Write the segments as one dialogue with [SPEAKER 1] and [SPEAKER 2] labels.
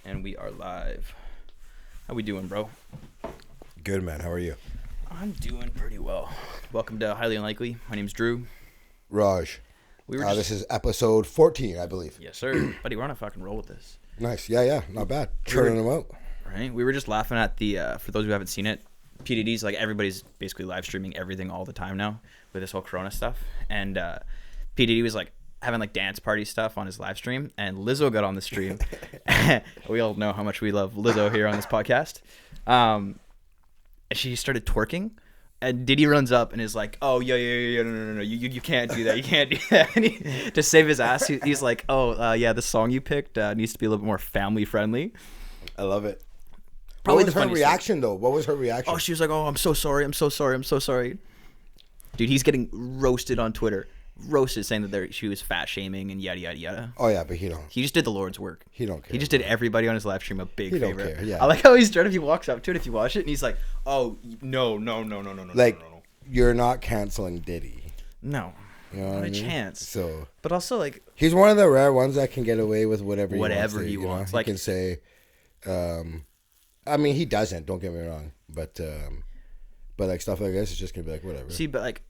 [SPEAKER 1] And we are live. How we doing, bro?
[SPEAKER 2] Good, man. How are you?
[SPEAKER 1] I'm doing pretty well. Welcome to Highly Unlikely. My name's Drew.
[SPEAKER 2] Raj. This is episode 14, I believe.
[SPEAKER 1] Yes, sir. Buddy, we're on a fucking roll with this.
[SPEAKER 2] Nice. Yeah. Not bad. Churning them out.
[SPEAKER 1] Right? We were just laughing at the, for those who haven't seen it, PDD's, like, everybody's basically live streaming everything all the time now with this whole Corona stuff. And PDD was, like, having, like, dance party stuff on his live stream. And Lizzo got on the stream. We all know how much we love Lizzo here on this podcast. And she started twerking. And Diddy runs up and is like, "Oh, yeah, no, you can't do that. You can't do that." And to save his ass, he's like, "Oh, yeah, the song you picked needs to be a little bit more family friendly."
[SPEAKER 2] I love it.
[SPEAKER 1] Probably
[SPEAKER 2] what was her reaction, though? What was her reaction?
[SPEAKER 1] Oh, she was like, "Oh, I'm so sorry. I'm so sorry." Dude, he's getting roasted on Twitter. Roasted, saying that she was fat shaming and yada yada yada.
[SPEAKER 2] Oh yeah, but he don't.
[SPEAKER 1] He just did the Lord's work.
[SPEAKER 2] He don't care.
[SPEAKER 1] He just did everybody on his live stream a big favor.
[SPEAKER 2] Don't care, yeah.
[SPEAKER 1] I like how he's trying. If he walks up to it, if you watch it, and he's like, "Oh no."
[SPEAKER 2] Like, you're not canceling Diddy.
[SPEAKER 1] No.
[SPEAKER 2] You know what I mean?
[SPEAKER 1] Chance.
[SPEAKER 2] So,
[SPEAKER 1] but also, like,
[SPEAKER 2] he's one of the rare ones that can get away with whatever he wants.
[SPEAKER 1] Like,
[SPEAKER 2] he can say, I mean, he doesn't. Don't get me wrong, but like stuff like this is just gonna be like whatever.
[SPEAKER 1] See, but like,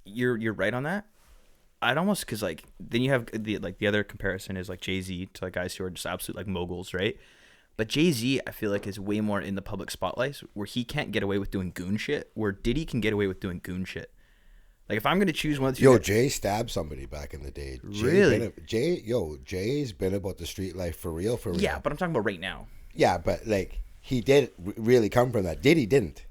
[SPEAKER 1] you're right on that. I'd almost, because like then you have the other comparison is like Jay-Z to like guys who are just absolute like moguls, right? But Jay-Z, I feel like, is way more in the public spotlight where he can't get away with doing goon shit, where Diddy can get away with doing goon shit. Like, if I'm going to choose one of the two...
[SPEAKER 2] Jay stabbed somebody back in the day.
[SPEAKER 1] Really?
[SPEAKER 2] Jay's been about the street life for real.
[SPEAKER 1] Yeah, but I'm talking about right now.
[SPEAKER 2] Yeah, but like, he did really come from that. Diddy didn't.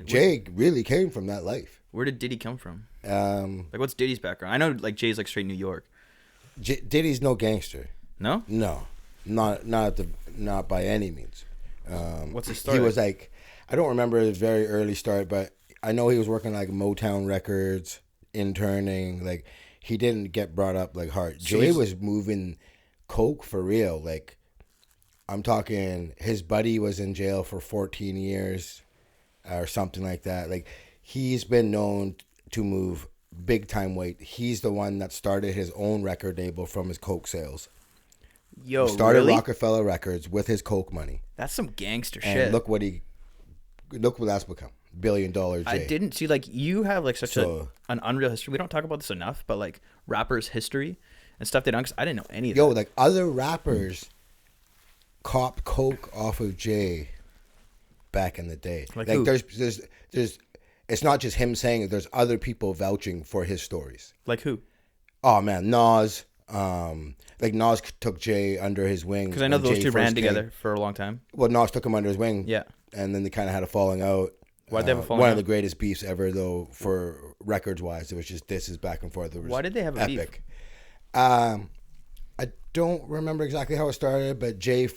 [SPEAKER 2] Jay really came from that life. Where
[SPEAKER 1] did Diddy come from? Like, what's Diddy's background? I know, like, Jay's like straight New York.
[SPEAKER 2] Diddy's no gangster.
[SPEAKER 1] No?
[SPEAKER 2] No. Not by any means.
[SPEAKER 1] What's his story?
[SPEAKER 2] He was like, I don't remember his very early start, but I know he was working like Motown Records, interning. Like, he didn't get brought up like hard. So Jay was moving coke for real. Like, I'm talking, his buddy was in jail for 14 years or something like that. Like, he's been known to move big time weight. He's the one that started his own record label from his coke sales.
[SPEAKER 1] Yo,
[SPEAKER 2] he started
[SPEAKER 1] really?
[SPEAKER 2] Rockefeller Records with his coke money.
[SPEAKER 1] That's some gangster
[SPEAKER 2] and
[SPEAKER 1] shit.
[SPEAKER 2] Look what that's become. $1 billion Jay.
[SPEAKER 1] I didn't see, like, you have like such an unreal history. We don't talk about this enough, but like rappers' history and stuff they done, because I didn't know any of that.
[SPEAKER 2] Like, other rappers cop coke off of Jay back in the day.
[SPEAKER 1] Like who?
[SPEAKER 2] there's it's not just him saying it. There's other people vouching for his stories.
[SPEAKER 1] Like who?
[SPEAKER 2] Oh man, Nas. Like, Nas took Jay under his wing.
[SPEAKER 1] Because I know those two ran together for a long time.
[SPEAKER 2] Well, Nas took him under his wing.
[SPEAKER 1] Yeah.
[SPEAKER 2] And then they kind of had a falling out.
[SPEAKER 1] Why'd they have a falling out?
[SPEAKER 2] One of the greatest beefs ever, though, for records-wise. It was just disses back and forth.
[SPEAKER 1] Why did they have a
[SPEAKER 2] beef? I don't remember exactly how it started, but Jay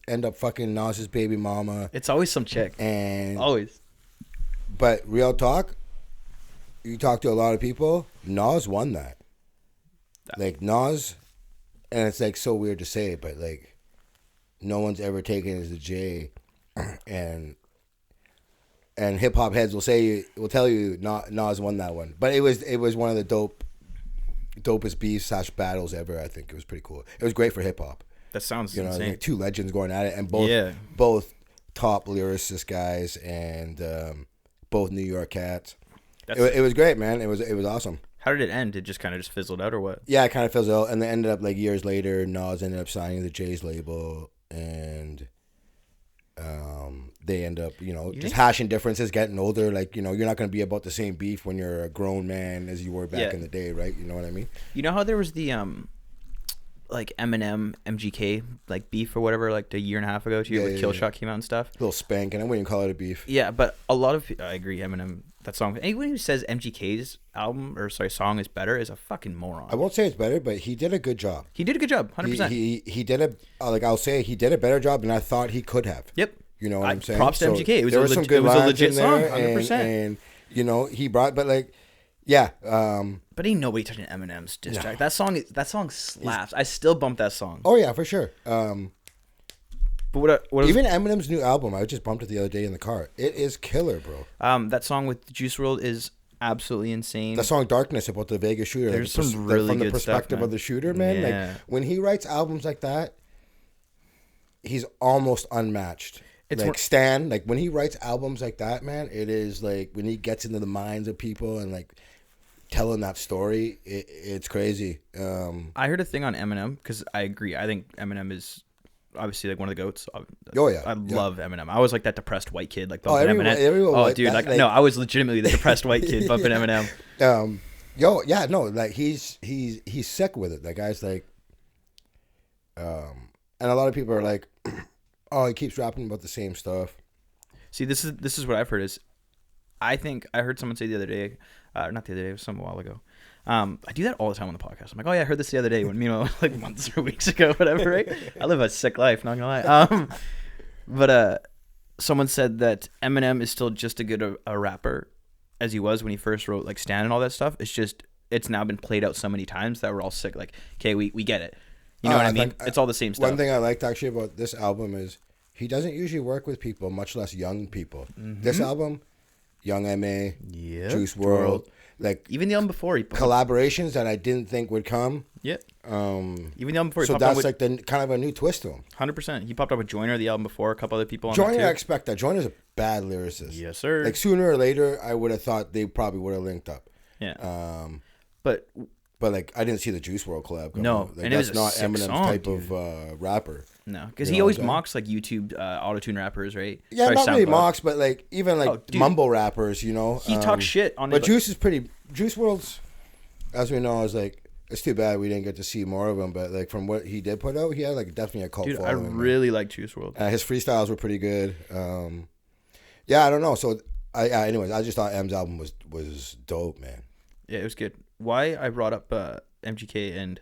[SPEAKER 2] ended up fucking Nas's baby mama.
[SPEAKER 1] It's always some chick.
[SPEAKER 2] And
[SPEAKER 1] always.
[SPEAKER 2] But real talk, you talk to a lot of people, Nas won that. Like, Nas, and it's like so weird to say, but like, no one's ever taken it as a Jay, and hip hop heads will tell you Nas won that one. But it was one of the dopest beefs / battles ever. I think it was pretty cool. It was great for hip hop.
[SPEAKER 1] That sounds insane.
[SPEAKER 2] Like, two legends going at it, and both top lyricist guys, and both New York cats. It was great, man. It was awesome.
[SPEAKER 1] How did it end? It just kind of fizzled out, or what?
[SPEAKER 2] Yeah, it kind of fizzled out, and then ended up like years later, Nas ended up signing the Jay's label, and they end up, just hashing differences, getting older. Like, you're not going to be about the same beef when you're a grown man as you were back in the day, right? You know what I mean?
[SPEAKER 1] You know how there was the like Eminem, MGK, like beef or whatever, like a year and a half ago, 2 years, like Killshot came out and stuff.
[SPEAKER 2] A little spank, and I wouldn't even call it a beef.
[SPEAKER 1] Yeah, but a lot of I agree, Eminem, that song. Anyone who says MGK's song is better is a fucking moron.
[SPEAKER 2] I won't say it's better, but he did a good job.
[SPEAKER 1] He did a good job, 100%.
[SPEAKER 2] He did I'll say he did a better job than I thought he could have.
[SPEAKER 1] Yep.
[SPEAKER 2] You know what I'm saying?
[SPEAKER 1] Props to MGK. It was
[SPEAKER 2] some good lines
[SPEAKER 1] a legit
[SPEAKER 2] in there,
[SPEAKER 1] song, 100%.
[SPEAKER 2] And he brought, but like, yeah.
[SPEAKER 1] But ain't nobody touching Eminem's diss track. That song slaps. I still bump that song.
[SPEAKER 2] Oh yeah, for sure.
[SPEAKER 1] But what
[SPEAKER 2] even Eminem's new album, I just bumped it the other day in the car. It is killer, bro.
[SPEAKER 1] That song with Juice WRLD is absolutely insane.
[SPEAKER 2] The song "Darkness" about the Vegas shooter.
[SPEAKER 1] There's some really
[SPEAKER 2] from
[SPEAKER 1] good
[SPEAKER 2] the perspective
[SPEAKER 1] stuff,
[SPEAKER 2] of the shooter, man.
[SPEAKER 1] Yeah.
[SPEAKER 2] Like, when he writes albums like that, he's almost unmatched.
[SPEAKER 1] It's
[SPEAKER 2] like Stan, like when he writes albums like that, man, it is like when he gets into the minds of people and like telling that story, it's crazy.
[SPEAKER 1] I heard a thing on Eminem because I agree. I think Eminem is obviously like one of the goats.
[SPEAKER 2] Oh yeah,
[SPEAKER 1] I love Eminem. I was like that depressed white kid, like
[SPEAKER 2] bumping
[SPEAKER 1] Eminem.
[SPEAKER 2] Everyone
[SPEAKER 1] dude,
[SPEAKER 2] that,
[SPEAKER 1] like no, I was legitimately the depressed white kid bumping Eminem.
[SPEAKER 2] Like he's sick with it. That guy's like, and a lot of people are like, oh, he keeps rapping about the same stuff.
[SPEAKER 1] See, this is what I've heard is, I think I heard someone say the other day, not the other day, it was some while ago. I do that all the time on the podcast. I'm like, oh yeah, I heard this the other day when, like months or weeks ago, whatever, right? I live a sick life, not gonna lie. But someone said that Eminem is still just as good a rapper as he was when he first wrote like Stan and all that stuff. It's just, it's now been played out so many times that we're all sick. Like, okay, we get it. You know what I mean? It's all the same stuff.
[SPEAKER 2] One thing I liked actually about this album is he doesn't usually work with people, much less young people. Mm-hmm. This album, Young M.A., Juice WRLD, like
[SPEAKER 1] even the album before,
[SPEAKER 2] collaborations that I didn't think would come.
[SPEAKER 1] Yeah. Even the album before.
[SPEAKER 2] So that's like the kind of a new twist to him.
[SPEAKER 1] 100%. He popped up with Joyner, the album before, a couple other people on
[SPEAKER 2] Joyner,
[SPEAKER 1] there
[SPEAKER 2] I expect that. Joyner's a bad lyricist.
[SPEAKER 1] Yes, sir.
[SPEAKER 2] Like sooner or later, I would have thought they probably would have linked up.
[SPEAKER 1] Yeah.
[SPEAKER 2] But like I didn't see the Juice WRLD collab.
[SPEAKER 1] No,
[SPEAKER 2] like,
[SPEAKER 1] and it was
[SPEAKER 2] not Eminem's
[SPEAKER 1] song,
[SPEAKER 2] type
[SPEAKER 1] dude.
[SPEAKER 2] of rapper.
[SPEAKER 1] No, because he always mocks like YouTube auto-tune rappers, right?
[SPEAKER 2] Yeah, not really mocks, but like even like mumble rappers,
[SPEAKER 1] He talks shit on.
[SPEAKER 2] But Juice WRLD's, as we know, is like, it's too bad we didn't get to see more of him. But like from what he did put out, he had like definitely a cult following.
[SPEAKER 1] I really like Juice WRLD.
[SPEAKER 2] His freestyles were pretty good. Yeah, I don't know. So anyways, I just thought M's album was dope, man.
[SPEAKER 1] Yeah, it was good. Why I brought up MGK and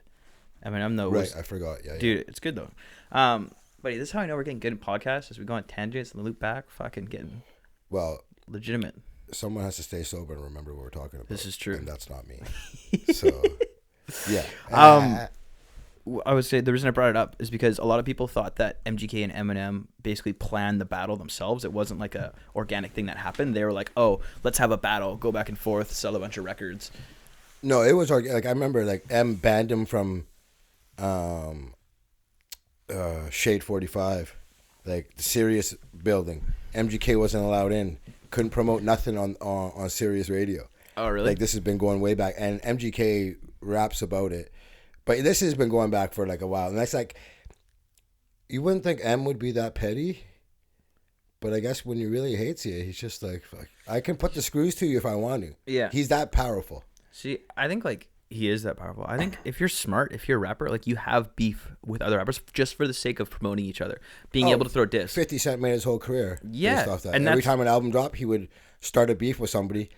[SPEAKER 1] Eminem though?
[SPEAKER 2] Right, I forgot. Yeah,
[SPEAKER 1] dude, it's good though. But this is how I know we're getting good in podcasts as we go on tangents and loop back. Fucking getting legitimate.
[SPEAKER 2] Someone has to stay sober and remember what we're talking about.
[SPEAKER 1] This is true,
[SPEAKER 2] and that's not me. So, yeah.
[SPEAKER 1] I would say the reason I brought it up is because a lot of people thought that MGK and Eminem basically planned the battle themselves. It wasn't like a organic thing that happened. They were like, oh, let's have a battle, go back and forth, sell a bunch of records.
[SPEAKER 2] No, it was like I remember like M banned him from Shade 45, like the Sirius building. MGK wasn't allowed in. Couldn't promote nothing on Sirius Radio.
[SPEAKER 1] Oh, really?
[SPEAKER 2] Like this has been going way back, and MGK raps about it. But this has been going back for like a while, and that's like, you wouldn't think M would be that petty, but I guess when he really hates you, he's just like, fuck, I can put the screws to you if I want to.
[SPEAKER 1] Yeah,
[SPEAKER 2] he's that powerful.
[SPEAKER 1] See, I think like he is that powerful. I think if you're smart, if you're a rapper, like you have beef with other rappers just for the sake of promoting each other, being able to throw diss.
[SPEAKER 2] 50 Cent made his whole career.
[SPEAKER 1] Yeah,
[SPEAKER 2] off that. And every time an album dropped, he would start a beef with somebody,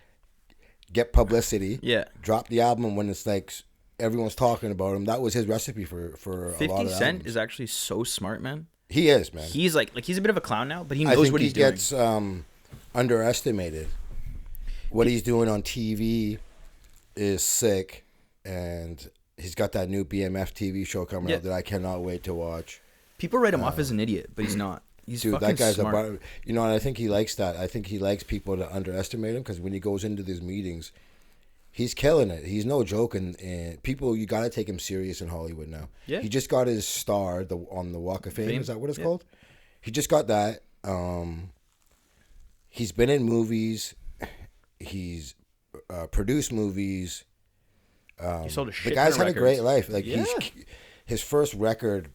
[SPEAKER 2] get publicity.
[SPEAKER 1] Yeah,
[SPEAKER 2] drop the album when it's like everyone's talking about him. That was his recipe for a lot of albums.
[SPEAKER 1] 50 Cent is actually so smart, man.
[SPEAKER 2] He is, man.
[SPEAKER 1] He's like he's a bit of a clown now, but he knows what he's doing.
[SPEAKER 2] I think he gets underestimated. What he's doing on TV is sick, and he's got that new BMF TV show coming out that I cannot wait to watch. People
[SPEAKER 1] write him off as an idiot, but he's not. He's fucking
[SPEAKER 2] that guy's
[SPEAKER 1] smart.
[SPEAKER 2] And I think he likes that. I think he likes people to underestimate him because when he goes into these meetings, he's killing it. He's no joke, and people, you got to take him serious in Hollywood now. Yeah. He just got his star on the Walk of Fame. Is that what it's called? He just got that. He's been in movies. He's produced movies.
[SPEAKER 1] He sold a shit
[SPEAKER 2] the guy's had
[SPEAKER 1] records.
[SPEAKER 2] A great life. Like his first record,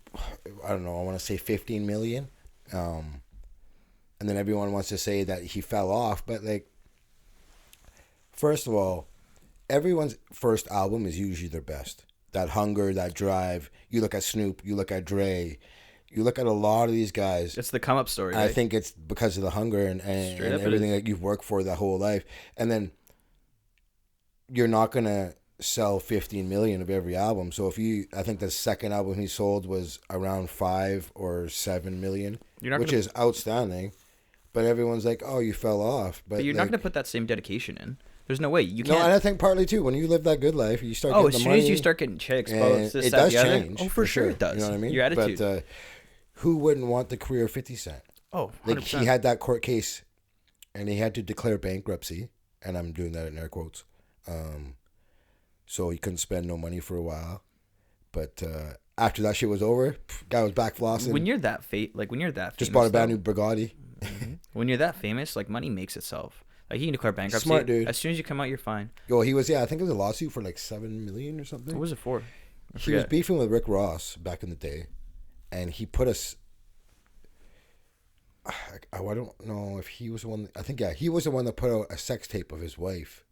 [SPEAKER 2] I don't know, I want to say 15 million. And then everyone wants to say that he fell off, but like, first of all, everyone's first album is usually their best. That hunger, that drive. You look at Snoop, you look at Dre, you look at a lot of these guys.
[SPEAKER 1] It's the come up story. Right?
[SPEAKER 2] I think it's because of the hunger and everything that you've worked for that whole life. And then you're not gonna sell 15 million of every album. So I think the second album he sold was around 5 or 7 million, which is outstanding. But everyone's like, "Oh, you fell off." But
[SPEAKER 1] you're not going to put that same dedication in. There's no way you can't.
[SPEAKER 2] No, and I think partly too, when you live that good life, you start. Getting
[SPEAKER 1] as soon as you start getting chicks, it does change. Oh, for sure it does.
[SPEAKER 2] You know what I mean?
[SPEAKER 1] Your attitude.
[SPEAKER 2] But who wouldn't want the career of 50 Cent?
[SPEAKER 1] Oh, 100%.
[SPEAKER 2] Like he had that court case, and he had to declare bankruptcy, and I'm doing that in air quotes. So he couldn't spend no money for a while. But after that shit was over, guy was back flossing.
[SPEAKER 1] When you're that famous,
[SPEAKER 2] just bought a brand new Bugatti.
[SPEAKER 1] When you're that famous, like money makes itself. Like he can declare bankruptcy.
[SPEAKER 2] Smart dude.
[SPEAKER 1] As soon as you come out, you're fine.
[SPEAKER 2] Yo, he was I think it was a lawsuit for like $7 million or something.
[SPEAKER 1] What was it for?
[SPEAKER 2] He was beefing with Rick Ross back in the day, and he put us. I don't know if he was the one. I think he was the one that put out a sex tape of his wife.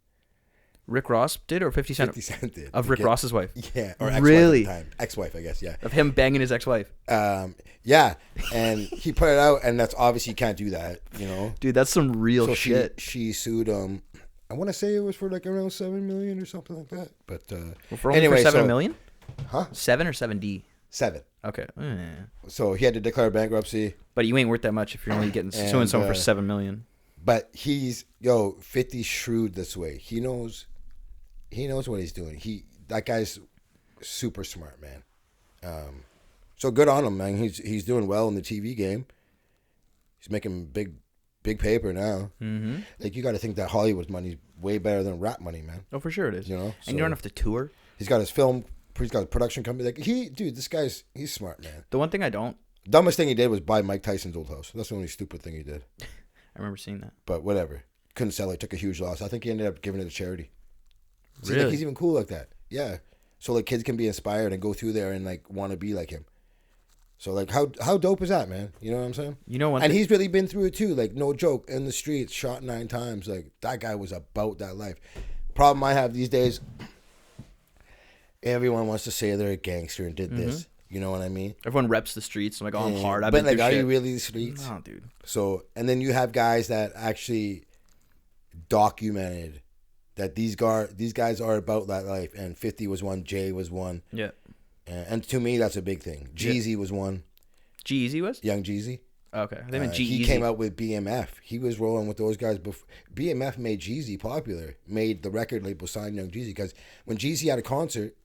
[SPEAKER 1] Rick Ross did, or 50 Cent?
[SPEAKER 2] 50 Cent did.
[SPEAKER 1] Of Rick Ross's wife?
[SPEAKER 2] Yeah, or ex-wife
[SPEAKER 1] really?
[SPEAKER 2] at the time. Ex-wife, I guess, yeah.
[SPEAKER 1] Of him banging his ex-wife?
[SPEAKER 2] Yeah, and he put it out, and that's obviously you can't do that, you know?
[SPEAKER 1] Dude, that's some real shit.
[SPEAKER 2] She sued him. I want to say it was for like around $7 million or something like that. But
[SPEAKER 1] for only for $7 million?
[SPEAKER 2] Huh?
[SPEAKER 1] 7 or 7D?
[SPEAKER 2] 7.
[SPEAKER 1] Okay.
[SPEAKER 2] So he had to declare bankruptcy.
[SPEAKER 1] But you ain't worth that much if you're only getting suing someone for $7 million.
[SPEAKER 2] But 50's shrewd this way. He knows what he's doing. That guy's super smart, man. So good on him, man. He's doing well in the TV game. He's making big paper now. Mm-hmm. Like you got to think that Hollywood money's way better than rap money, man.
[SPEAKER 1] Oh, for sure it is.
[SPEAKER 2] You know,
[SPEAKER 1] and you don't have to tour.
[SPEAKER 2] He's got his film. He's got a production company. Like this guy's he's smart, man.
[SPEAKER 1] The one thing I don't.
[SPEAKER 2] Dumbest thing he did was buy Mike Tyson's old house. That's the only stupid thing he did.
[SPEAKER 1] I remember seeing that.
[SPEAKER 2] But whatever, couldn't sell it. Took a huge loss. I think he ended up giving it to charity. See,
[SPEAKER 1] really?
[SPEAKER 2] like, he's even cool like that. Yeah. So like kids can be inspired and go through there and like want to be like him. So like how dope is that, man? You know what I'm saying?
[SPEAKER 1] You know what?
[SPEAKER 2] And he's really been through it too. Like no joke, in the streets, shot 9 times. Like that guy was about that life. Problem I have these days, everyone wants to say they're a gangster and did this. You know what I mean?
[SPEAKER 1] Everyone reps the streets. I'm like, I'm hard. I've
[SPEAKER 2] been
[SPEAKER 1] been
[SPEAKER 2] like, are
[SPEAKER 1] shit.
[SPEAKER 2] you really the streets?
[SPEAKER 1] No, dude.
[SPEAKER 2] So and then you have guys that actually documented that these guys are about that life, and 50 was one, Jay was one.
[SPEAKER 1] Yeah.
[SPEAKER 2] And to me, that's a big thing. Jeezy was one.
[SPEAKER 1] G-Eazy was?
[SPEAKER 2] Young Jeezy.
[SPEAKER 1] Okay. They meant G-Eazy.
[SPEAKER 2] He came out with BMF. He was rolling with those guys before. BMF made Jeezy popular, made the record label sign Young Jeezy, because when Jeezy had a concert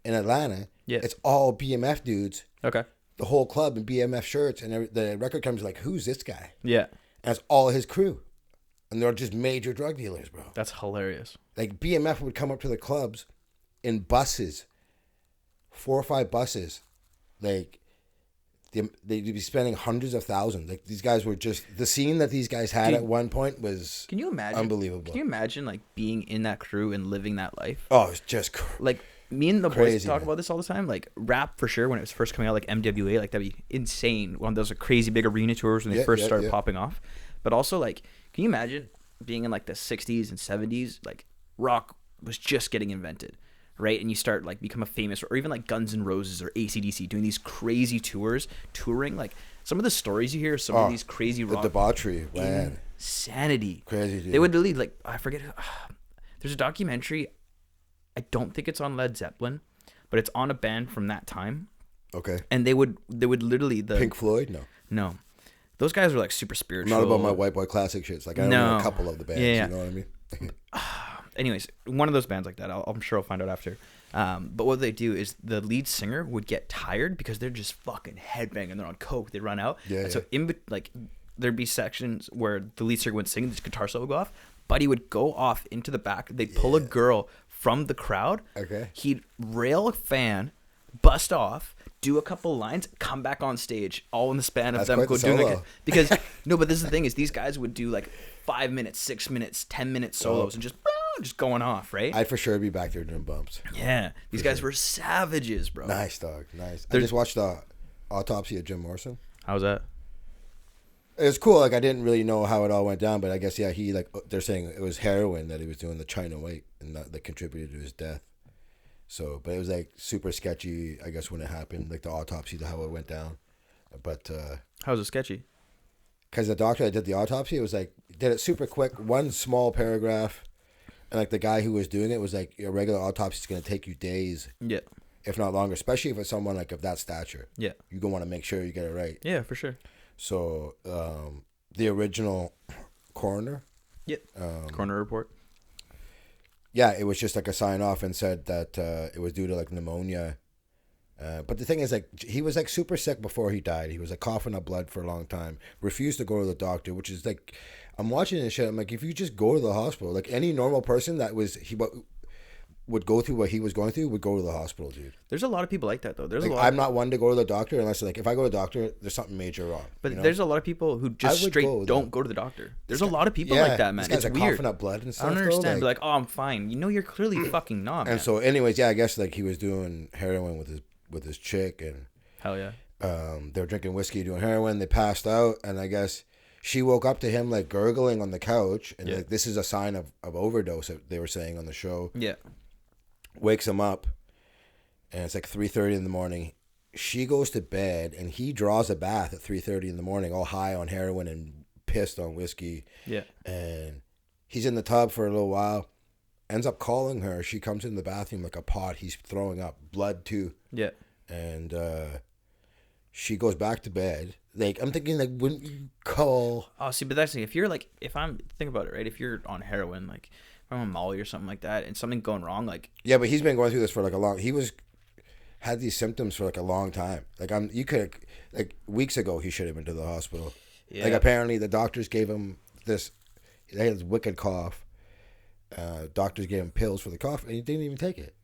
[SPEAKER 2] in Atlanta, it's all BMF dudes.
[SPEAKER 1] Okay.
[SPEAKER 2] The whole club in BMF shirts, and the record comes like, who's this guy?
[SPEAKER 1] Yeah.
[SPEAKER 2] And it's all his crew. And they're just major drug dealers, bro.
[SPEAKER 1] That's hilarious.
[SPEAKER 2] Like BMF would come up to the clubs in buses, 4 or 5 buses. Like they'd be spending hundreds of thousands. Like these guys were just the scene that these guys had at one point was. Can you imagine? Unbelievable.
[SPEAKER 1] Can you imagine like being in that crew and living that life?
[SPEAKER 2] Oh, it's just
[SPEAKER 1] like me and the boys talk about this all the time. Like rap for sure when it was first coming out, like MWA, like that'd be insane. One of those crazy big arena tours when they first started popping off. But also like. Can you imagine being in like the 60s and 70s? Like rock was just getting invented, right? And you start like become a famous, or even like Guns N' Roses or AC/DC doing these crazy touring. Like some of the stories you hear, some of these crazy rock.
[SPEAKER 2] The debauchery, man.
[SPEAKER 1] Insanity.
[SPEAKER 2] Crazy, dude.
[SPEAKER 1] They would literally like, I forget. There's a documentary. I don't think it's on Led Zeppelin, but it's on a band from that time.
[SPEAKER 2] Okay.
[SPEAKER 1] And they would literally
[SPEAKER 2] Pink Floyd?
[SPEAKER 1] No. Those guys were like super spiritual.
[SPEAKER 2] Not about my white boy classic shits. Like I know a couple of the bands. Yeah. You know what I mean?
[SPEAKER 1] Anyways, one of those bands like that. I'm sure I'll find out after. But what they do is the lead singer would get tired because they're just fucking headbanging. They're on coke. They run out. Yeah. And so there'd be sections where the lead singer would sing, this guitar solo would go off. Buddy would go off into the back. They'd pull a girl from the crowd.
[SPEAKER 2] Okay.
[SPEAKER 1] He'd rail a fan, bust off. Do a couple lines, come back on stage, all in the span of them doing like because but this is the thing is these guys would do like 5 minutes, 6 minutes, 10 minute solos and just going off, right?
[SPEAKER 2] I'd for sure be back there doing bumps.
[SPEAKER 1] Yeah, these guys were savages, bro.
[SPEAKER 2] Nice, dog, nice. I just watched the autopsy of Jim Morrison.
[SPEAKER 1] How was that?
[SPEAKER 2] It was cool. Like I didn't really know how it all went down, but I guess he like they're saying it was heroin that he was doing, the China White, and that contributed to his death. So, but it was like super sketchy, I guess, when it happened, like the autopsy, how it went down. But
[SPEAKER 1] how was it sketchy?
[SPEAKER 2] Because the doctor that did the autopsy, it was like did it super quick, one small paragraph, and like the guy who was doing it was like, a regular autopsy is going to take you days, if not longer, especially if it's someone like of that stature. Yeah, you're gonna want to make sure you get it right.
[SPEAKER 1] Yeah, for sure.
[SPEAKER 2] So, the original coroner.
[SPEAKER 1] Coroner report.
[SPEAKER 2] Yeah, it was just like a sign off and said that it was due to like pneumonia. But the thing is, like, he was like super sick before he died. He was like coughing up blood for a long time. Refused to go to the doctor, which is like, I'm watching this shit. I'm like, if you just go to the hospital, like any normal person would go through what he was going through would go to the hospital, dude.
[SPEAKER 1] There's a lot of people like that though. There's
[SPEAKER 2] like,
[SPEAKER 1] a lot.
[SPEAKER 2] I'm not one to go to the doctor unless like if I go to the doctor, there's something major wrong.
[SPEAKER 1] But there's a lot of people who just straight don't go to the doctor. There's a lot of people like that, man. It's weird.
[SPEAKER 2] Coughing up blood and stuff.
[SPEAKER 1] I don't understand. Be like, oh, I'm fine. You know, you're clearly fucking not.
[SPEAKER 2] And so, anyways, I guess like he was doing heroin with his chick, and
[SPEAKER 1] hell yeah.
[SPEAKER 2] They were drinking whiskey, doing heroin. They passed out, and I guess she woke up to him like gurgling on the couch, and like this is a sign of overdose. They were saying on the show.
[SPEAKER 1] Yeah.
[SPEAKER 2] Wakes him up, and it's like 3:30 in the morning. She goes to bed, and he draws a bath at 3:30 in the morning, all high on heroin and pissed on whiskey.
[SPEAKER 1] Yeah.
[SPEAKER 2] And he's in the tub for a little while. Ends up calling her. She comes in the bathroom like a pot. He's throwing up blood too.
[SPEAKER 1] Yeah.
[SPEAKER 2] And she goes back to bed. Like, I'm thinking, like, wouldn't you call?
[SPEAKER 1] Oh, see, but that's the thing. Think about it, right? If you're on heroin, like, if I'm on Molly or something like that, and something going wrong, like.
[SPEAKER 2] Yeah, but he's been going through this for like had these symptoms for like a long time. Like, like weeks ago, he should have been to the hospital. Yeah. Like, apparently the doctors gave him they had this wicked cough. Doctors gave him pills for the cough, and he didn't even take it.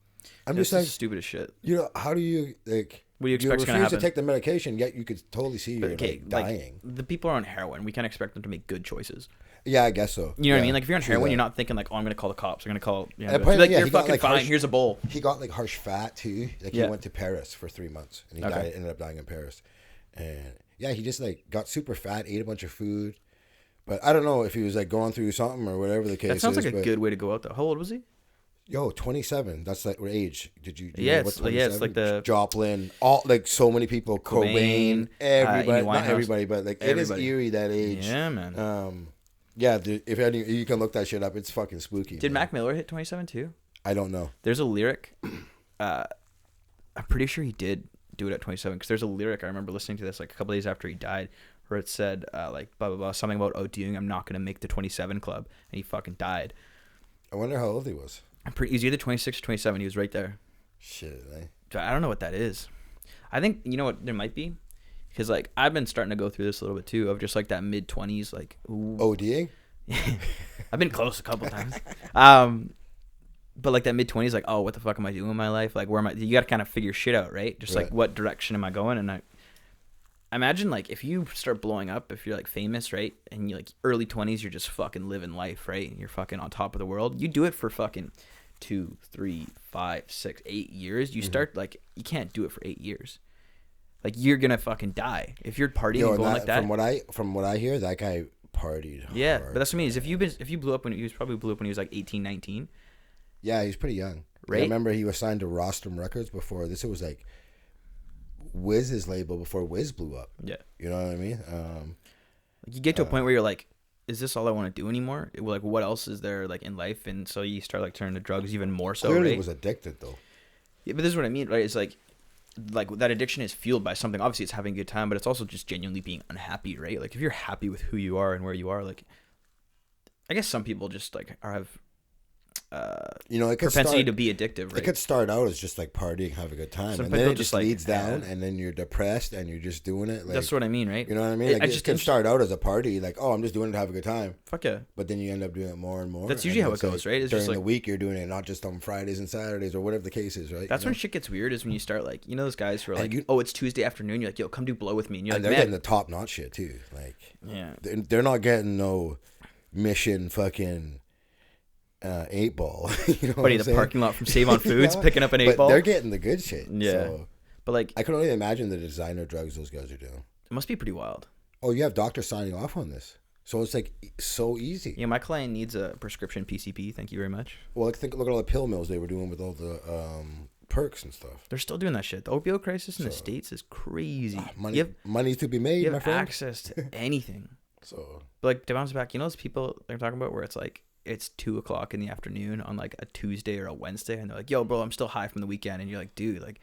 [SPEAKER 2] I'm just like,
[SPEAKER 1] stupid as shit.
[SPEAKER 2] You know, how do you like?
[SPEAKER 1] What do you expect?
[SPEAKER 2] You refuse to take the medication, yet you could totally see you're dying.
[SPEAKER 1] The people are on heroin. We can't expect them to make good choices.
[SPEAKER 2] Yeah, I guess so.
[SPEAKER 1] You know what I mean? Like if you're on heroin, you're not thinking like, oh, I'm gonna call the cops. I'm gonna call. You know,
[SPEAKER 2] like,
[SPEAKER 1] you're fucking fine. Here's a bowl.
[SPEAKER 2] He got like harsh fat too. Like he went to Paris for 3 months, and he ended up dying in Paris. And yeah, he just like got super fat, ate a bunch of food. But I don't know if he was like going through something or whatever the case is.
[SPEAKER 1] That sounds like a good way to go out though. How old was he?
[SPEAKER 2] Yo, 27. That's like what age? Did you
[SPEAKER 1] know it's like the
[SPEAKER 2] Joplin, all like so many people, Cobain, everybody, not everybody, but like everybody. It is eerie that age.
[SPEAKER 1] Yeah, man.
[SPEAKER 2] Yeah, dude, if any, you can look that shit up. It's fucking spooky.
[SPEAKER 1] Did Mac Miller hit 27 too?
[SPEAKER 2] I don't know.
[SPEAKER 1] There's a lyric. I'm pretty sure he did do it at 27 because there's a lyric I remember listening to this like a couple days after he died, where it said like blah blah blah something about ODing. I'm not gonna make the 27 club, and he fucking died.
[SPEAKER 2] I wonder how old he was.
[SPEAKER 1] He's either 26 or 27. He was right there.
[SPEAKER 2] Shit,
[SPEAKER 1] I don't know what that is. I think, you know what there might be? Because, like, I've been starting to go through this a little bit, too, of just, like, that mid-20s, like, ooh.
[SPEAKER 2] ODing?
[SPEAKER 1] I've been close a couple times. But, like, that mid-20s, like, oh, what the fuck am I doing in my life? Like, where am I? You got to kind of figure shit out, right? Just, like, what direction am I going? And I imagine, like, if you start blowing up, if you're, like, famous, right? And you're, like, early 20s, you're just fucking living life, right? You're fucking on top of the world. You do it for fucking 2, 3, 5, 6, 8 years. You start like you can't do it for 8 years. Like you're gonna fucking die if you're partying and going like that.
[SPEAKER 2] From what I hear, that guy partied.
[SPEAKER 1] Yeah,
[SPEAKER 2] hard.
[SPEAKER 1] but that's what I mean. Is if you blew up when he was like 18, 19.
[SPEAKER 2] Yeah, he's pretty young. Right. I remember he was signed to Rostrum Records before this. It was like Wiz's label before Wiz blew up.
[SPEAKER 1] Yeah,
[SPEAKER 2] you know what I mean.
[SPEAKER 1] You get to a point where you're like, is this all I want to do anymore? Like, what else is there like in life? And so you start like turning to drugs even more so.
[SPEAKER 2] Clearly,
[SPEAKER 1] right?
[SPEAKER 2] Was addicted though.
[SPEAKER 1] Yeah, but this is what I mean, right? It's like that addiction is fueled by something. Obviously, it's having a good time, but it's also just genuinely being unhappy, right? Like if you're happy with who you are and where you are, like I guess some people just like have it propensity to be addictive, right?
[SPEAKER 2] It could start out as just like partying, have a good time, and then it just leads down, and then you're depressed, and you're just doing it. Like,
[SPEAKER 1] that's what I mean, right?
[SPEAKER 2] You know what I mean? Like, it can start out as a party, like, oh, I'm just doing it to have a good time.
[SPEAKER 1] Fuck yeah!
[SPEAKER 2] But then you end up doing it more and more.
[SPEAKER 1] That's usually how it goes, right?
[SPEAKER 2] It's during the week, you're doing it, not just on Fridays and Saturdays or whatever the case is, right?
[SPEAKER 1] That's when shit gets weird. Is when you start like, those guys who are like, oh, it's Tuesday afternoon. You're like, yo, come do blow with me, and you're like,
[SPEAKER 2] they're getting the top notch shit too. Like,
[SPEAKER 1] yeah,
[SPEAKER 2] they're not getting no Mission fucking 8 ball. You know,
[SPEAKER 1] buddy, the parking lot from Save on Foods picking up an 8 ball.
[SPEAKER 2] They're getting the good shit.
[SPEAKER 1] Yeah,
[SPEAKER 2] so,
[SPEAKER 1] but like,
[SPEAKER 2] I can only imagine the designer drugs those guys are doing.
[SPEAKER 1] It must be pretty wild.
[SPEAKER 2] Oh, you have doctors signing off on this, so it's like so easy.
[SPEAKER 1] Yeah, my client needs a prescription PCP. Thank you very much.
[SPEAKER 2] Well, look at all the pill mills they were doing with all the perks and stuff.
[SPEAKER 1] They're still doing that shit. The opioid crisis in the States is crazy.
[SPEAKER 2] Money's to be made.
[SPEAKER 1] You have
[SPEAKER 2] my friend.
[SPEAKER 1] access to anything.
[SPEAKER 2] So,
[SPEAKER 1] but like to bounce back, those people they're talking about where it's like it's 2:00 in the afternoon on like a Tuesday or a Wednesday, and they're like, "Yo, bro, I'm still high from the weekend," and you're like, "Dude, like,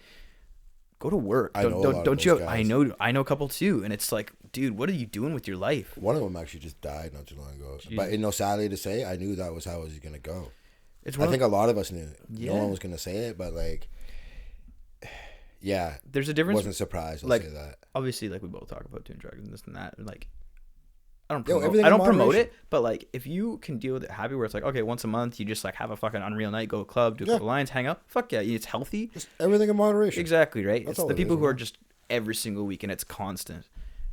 [SPEAKER 1] go to work." Don't you? I know a couple too, and it's like, dude, what are you doing with your life?
[SPEAKER 2] One of them actually just died not too long ago. Jeez. But sadly to say, I knew that was how it was gonna go. I think a lot of us knew. Yeah. No one was gonna say it, but like, yeah,
[SPEAKER 1] there's a difference.
[SPEAKER 2] Wasn't surprised. I'll say that.
[SPEAKER 1] Obviously, like we both talk about doing drugs and this and that, and like,
[SPEAKER 2] everything
[SPEAKER 1] I
[SPEAKER 2] in
[SPEAKER 1] don't promote
[SPEAKER 2] moderation.
[SPEAKER 1] it, but like if you can deal with it happy where it's like, okay, once a month you just like have a fucking unreal night, go to a club, do a couple lines, hang out. Fuck yeah, it's healthy.
[SPEAKER 2] Just everything in moderation.
[SPEAKER 1] Exactly, right?
[SPEAKER 2] That's
[SPEAKER 1] It's
[SPEAKER 2] all
[SPEAKER 1] the
[SPEAKER 2] it
[SPEAKER 1] people
[SPEAKER 2] is,
[SPEAKER 1] who are
[SPEAKER 2] man.
[SPEAKER 1] just every single week and it's constant.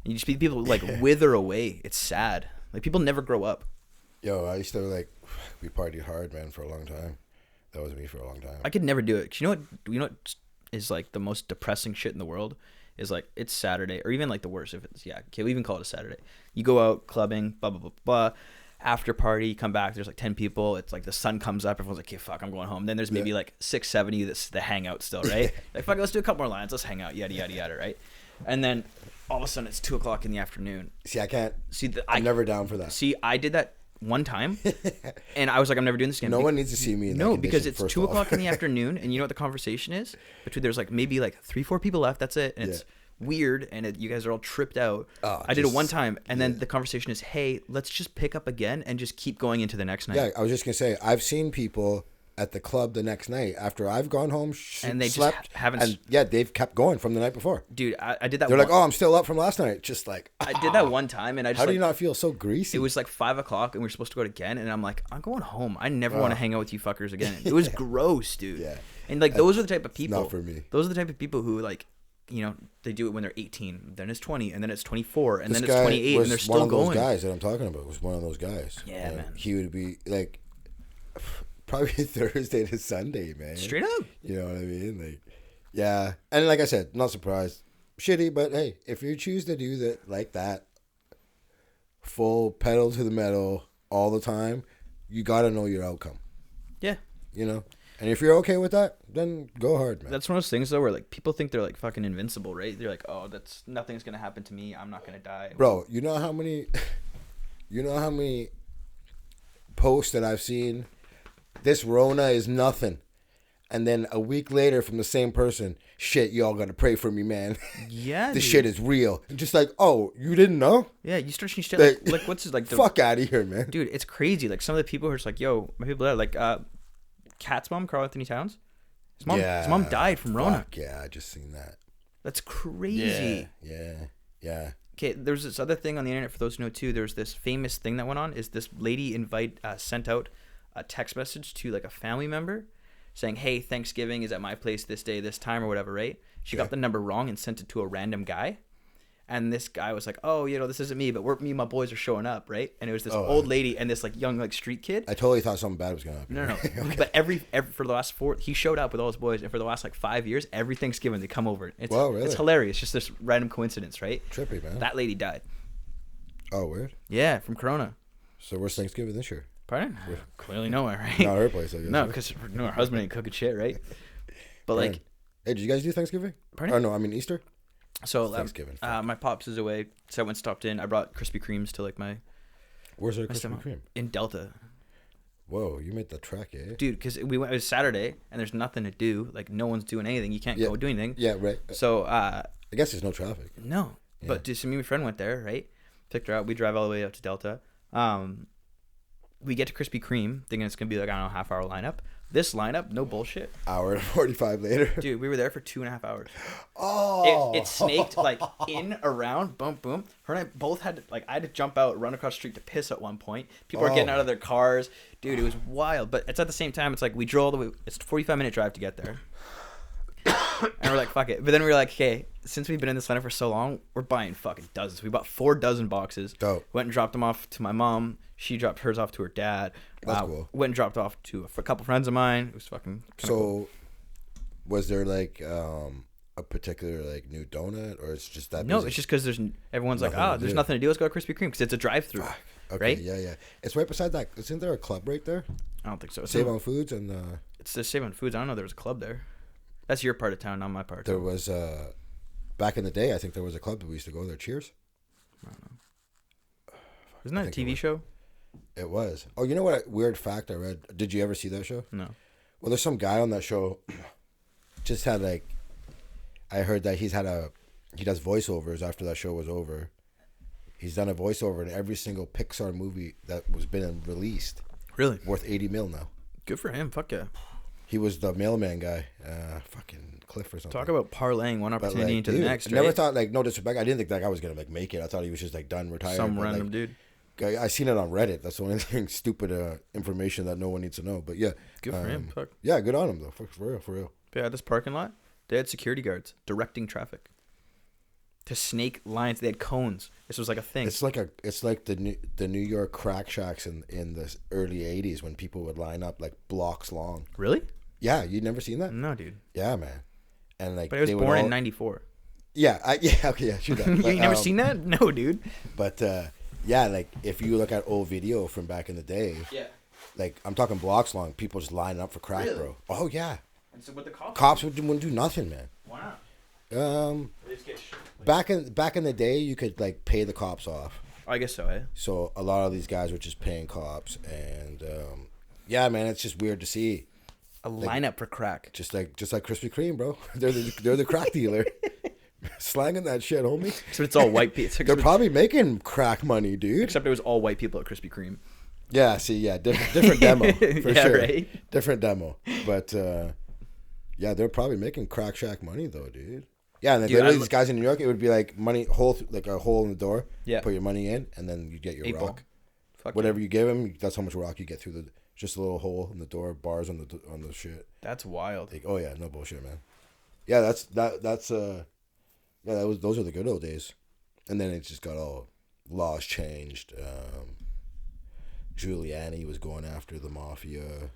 [SPEAKER 1] And you just see people like wither away. It's sad. Like people never grow up.
[SPEAKER 2] Yo, I used to like we partied hard, man, for a long time. That was me for a long time.
[SPEAKER 1] I could never do it. 'Cause you know what? You know what is like the most depressing shit in the world is like it's Saturday or even like the worst if it's okay. We even call it a Saturday. You go out clubbing, blah blah blah blah. After party, you come back. There's like 10 people. It's like the sun comes up. Everyone's like, "Okay, fuck, I'm going home." Then there's maybe like 6, 7 of you that's the hangout still, right? Like, fuck, let's do a couple more lines. Let's hang out. Yada yada yada, right? And then all of a sudden it's 2:00 in the afternoon.
[SPEAKER 2] See, I can't.
[SPEAKER 1] See,
[SPEAKER 2] I'm never down for that.
[SPEAKER 1] See, I did that one time, and I was like, I'm never doing this again.
[SPEAKER 2] No one needs to see me in that
[SPEAKER 1] No, because
[SPEAKER 2] condition,
[SPEAKER 1] it's
[SPEAKER 2] first
[SPEAKER 1] 2:00 in the
[SPEAKER 2] off.
[SPEAKER 1] afternoon, and you know what the conversation is? Between there's like maybe like 3, 4 people left. That's it, and it's weird, and you guys are all tripped out.
[SPEAKER 2] Oh,
[SPEAKER 1] I did it one time, and then the conversation is, hey, let's just pick up again and just keep going into the next night.
[SPEAKER 2] Yeah, I was just gonna say I've seen people at the club the next night after I've gone home,
[SPEAKER 1] And they
[SPEAKER 2] slept,
[SPEAKER 1] just haven't.
[SPEAKER 2] and they've kept going from the night before.
[SPEAKER 1] Dude, I did that.
[SPEAKER 2] They're like, "Oh, I'm still up from last night." Just like
[SPEAKER 1] I did that one time, and I just
[SPEAKER 2] how do
[SPEAKER 1] like,
[SPEAKER 2] you not feel so greasy?
[SPEAKER 1] it was like 5:00, and we were supposed to go out again, and I'm like, I'm going home. I never want to hang out with you fuckers again. It was gross, dude.
[SPEAKER 2] Yeah.
[SPEAKER 1] And like those are the type of people.
[SPEAKER 2] not for me.
[SPEAKER 1] Those are the type of people who like, you know, they do it when they're 18, then it's 20, and then it's 24, and
[SPEAKER 2] This
[SPEAKER 1] then it's
[SPEAKER 2] guy
[SPEAKER 1] 28,
[SPEAKER 2] was
[SPEAKER 1] and they're
[SPEAKER 2] one
[SPEAKER 1] still
[SPEAKER 2] of those
[SPEAKER 1] going.
[SPEAKER 2] guys that I'm talking about was one of those guys.
[SPEAKER 1] Yeah,
[SPEAKER 2] And
[SPEAKER 1] man.
[SPEAKER 2] He would be like probably Thursday to Sunday, man.
[SPEAKER 1] Straight up.
[SPEAKER 2] You know what I mean? Like, yeah. And like I said, not surprised. Shitty, but hey, if you choose to do that like that, full pedal to the metal all the time, you got to know your outcome.
[SPEAKER 1] Yeah.
[SPEAKER 2] You know? And if you're okay with that, then go hard, man.
[SPEAKER 1] That's one of those things though where like people think they're like fucking invincible, right? They're like, oh, that's nothing's gonna happen to me. I'm not gonna die.
[SPEAKER 2] Bro, you know how many posts that I've seen? This Rona is nothing. And then a week later from the same person, shit, y'all gotta pray for me, man.
[SPEAKER 1] Yeah.
[SPEAKER 2] This
[SPEAKER 1] dude.
[SPEAKER 2] shit is real. And just like, oh, you didn't know?
[SPEAKER 1] Yeah, you start seeing shit like what's his, like the
[SPEAKER 2] Fuck out of here, man.
[SPEAKER 1] dude, it's crazy. Like some of the people who are just like, yo, my people are like Cat's mom, Carl Anthony Towns. His mom died from Rona.
[SPEAKER 2] Fuck yeah, I just seen that.
[SPEAKER 1] That's crazy.
[SPEAKER 2] Yeah.
[SPEAKER 1] Okay, there's this other thing on the internet for those who know too. There's this famous thing that went on. Is this lady sent out a text message to like a family member saying, "Hey, Thanksgiving is at my place this day, this time, or whatever." Right? She got the number wrong and sent it to a random guy. And this guy was like, "Oh, you know, this isn't me, but me and my boys are showing up, right?" And it was this old lady and this like young like street kid.
[SPEAKER 2] I totally thought something bad was gonna happen.
[SPEAKER 1] No. Okay. But every for the last he showed up with all his boys, and for the last like 5 years, every Thanksgiving they come over. It's
[SPEAKER 2] Really?
[SPEAKER 1] It's hilarious, just this random coincidence, right?
[SPEAKER 2] Trippy, man.
[SPEAKER 1] That lady died.
[SPEAKER 2] Oh, weird.
[SPEAKER 1] Yeah, from Corona.
[SPEAKER 2] So where's Thanksgiving this year?
[SPEAKER 1] Pardon? Clearly nowhere, right?
[SPEAKER 2] Not her place, I guess.
[SPEAKER 1] No, because her husband ain't cooking shit, right? But like,
[SPEAKER 2] hey, did you guys do Thanksgiving?
[SPEAKER 1] Pardon?
[SPEAKER 2] Or no, I mean Easter.
[SPEAKER 1] so
[SPEAKER 2] Thanksgiving.
[SPEAKER 1] my pops is away, so I went and stopped in. I brought Krispy Kremes to like my
[SPEAKER 2] Where's our
[SPEAKER 1] my
[SPEAKER 2] Krispy
[SPEAKER 1] stepmom
[SPEAKER 2] Kreme?
[SPEAKER 1] in Delta,
[SPEAKER 2] Whoa, you made the trek, eh?
[SPEAKER 1] dude. Because we went. It was Saturday, and there's nothing to do. Like no one's doing anything. You can't go do anything.
[SPEAKER 2] Yeah, right.
[SPEAKER 1] So
[SPEAKER 2] I guess there's no traffic.
[SPEAKER 1] no, but just me and my friend went there, right? Picked her out. We drive all the way up to Delta. We get to Krispy Kreme, thinking it's gonna be like, I don't know, half-hour lineup. This lineup, no bullshit,
[SPEAKER 2] Hour and 45 later.
[SPEAKER 1] dude. We were there for 2.5 hours.
[SPEAKER 2] Oh,
[SPEAKER 1] It snaked like in, around, boom, boom. Her and I both had to, like, I had to jump out, run across the street to piss at one point. People are getting out of their cars, dude. It was wild, but it's at the same time. It's like we drove all the way. It's a 45-minute drive to get there, and we're like, fuck it. But then we were like, okay, since we've been in this lineup for so long, we're buying fucking dozens. We bought 4 dozen boxes.
[SPEAKER 2] Dope.
[SPEAKER 1] Went and dropped them off to my mom. She dropped hers off to her dad.
[SPEAKER 2] That's cool.
[SPEAKER 1] Went and dropped off to a couple friends of mine. It was fucking kinda cool.
[SPEAKER 2] Was there like a particular like new donut, or it's just that?
[SPEAKER 1] No,
[SPEAKER 2] busy?
[SPEAKER 1] it's just because everyone's like,
[SPEAKER 2] Nothing to
[SPEAKER 1] there's
[SPEAKER 2] do.
[SPEAKER 1] nothing to do. Let's go to Krispy Kreme because it's a drive-through,
[SPEAKER 2] Okay,
[SPEAKER 1] right?
[SPEAKER 2] Yeah. It's right beside that. Isn't there a club right there?
[SPEAKER 1] I don't think so.
[SPEAKER 2] Save on Foods and
[SPEAKER 1] It's the Save on Foods. I don't know. There was a club there. That's your part of town, not my part.
[SPEAKER 2] there was back in the day. I think there was a club that we used to go there. Cheers.
[SPEAKER 1] Isn't that a
[SPEAKER 2] think it
[SPEAKER 1] TV
[SPEAKER 2] was.
[SPEAKER 1] show?
[SPEAKER 2] It was. Oh, you know what? Weird fact I read. Did you ever see that show?
[SPEAKER 1] No.
[SPEAKER 2] Well, there's some guy on that show. Just had like, I heard that he does voiceovers after that show was over. He's done a voiceover in every single Pixar movie that was been released.
[SPEAKER 1] Really?
[SPEAKER 2] Worth $80 million now.
[SPEAKER 1] Good for him. Fuck yeah.
[SPEAKER 2] He was the mailman guy. Fucking Cliff or something.
[SPEAKER 1] Talk about parlaying one
[SPEAKER 2] But,
[SPEAKER 1] opportunity
[SPEAKER 2] like,
[SPEAKER 1] into
[SPEAKER 2] dude,
[SPEAKER 1] the next.
[SPEAKER 2] I never
[SPEAKER 1] right?
[SPEAKER 2] thought, like, no disrespect. I didn't think that guy was gonna like make it. I thought he was just like done, retired.
[SPEAKER 1] Some
[SPEAKER 2] but,
[SPEAKER 1] random
[SPEAKER 2] like,
[SPEAKER 1] dude.
[SPEAKER 2] I seen it on Reddit. That's the only thing stupid information that no one needs to know. But yeah,
[SPEAKER 1] Good for him. Fuck.
[SPEAKER 2] yeah, good on him though. For real, for real.
[SPEAKER 1] But yeah, this parking lot, they had security guards directing traffic to snake lines. They had cones. This was like a thing.
[SPEAKER 2] It's like the New York crack shacks in the early '80s when people would line up like blocks long.
[SPEAKER 1] Really?
[SPEAKER 2] Yeah, you never seen that?
[SPEAKER 1] No, dude.
[SPEAKER 2] Yeah, man. And like,
[SPEAKER 1] But I was
[SPEAKER 2] they would
[SPEAKER 1] born
[SPEAKER 2] all-
[SPEAKER 1] in '94.
[SPEAKER 2] Yeah, okay, yeah, sure.
[SPEAKER 1] You ain't never seen that? No, dude.
[SPEAKER 2] But yeah, like if you look at old video from back in the day,
[SPEAKER 1] Yeah.
[SPEAKER 2] like I'm talking blocks long, people just lining up for crack,
[SPEAKER 1] Really?
[SPEAKER 2] bro. Oh yeah,
[SPEAKER 1] And so what the cops?
[SPEAKER 2] cops wouldn't do nothing, man.
[SPEAKER 1] Why not? They just get
[SPEAKER 2] Back in the day, you could like pay the cops off.
[SPEAKER 1] I guess so, eh?
[SPEAKER 2] So a lot of these guys were just paying cops, and yeah, man, it's just weird to see.
[SPEAKER 1] A lineup for crack.
[SPEAKER 2] Just like Krispy Kreme, bro. They're the crack dealer, slanging that shit, homie.
[SPEAKER 1] So it's all white people.
[SPEAKER 2] They're probably making crack money, dude.
[SPEAKER 1] Except it was all white people at Krispy Kreme.
[SPEAKER 2] Yeah, see, yeah, different demo for
[SPEAKER 1] Yeah,
[SPEAKER 2] sure.
[SPEAKER 1] right?
[SPEAKER 2] Different demo, but yeah, they're probably making crack shack money though, dude. Yeah, and
[SPEAKER 1] Dude,
[SPEAKER 2] literally these guys in New York, it would be like money like a hole in the door.
[SPEAKER 1] Yeah.
[SPEAKER 2] Put your money in, and then you get your
[SPEAKER 1] 8 ball.
[SPEAKER 2] rock.
[SPEAKER 1] Fuck
[SPEAKER 2] Whatever you give them, that's how much rock you get through the just a little hole in the door, bars on the shit.
[SPEAKER 1] That's wild.
[SPEAKER 2] Like, oh yeah, no bullshit, man. Yeah, that's yeah, those are the good old days, and then it just got all laws changed. Giuliani was going after the mafia.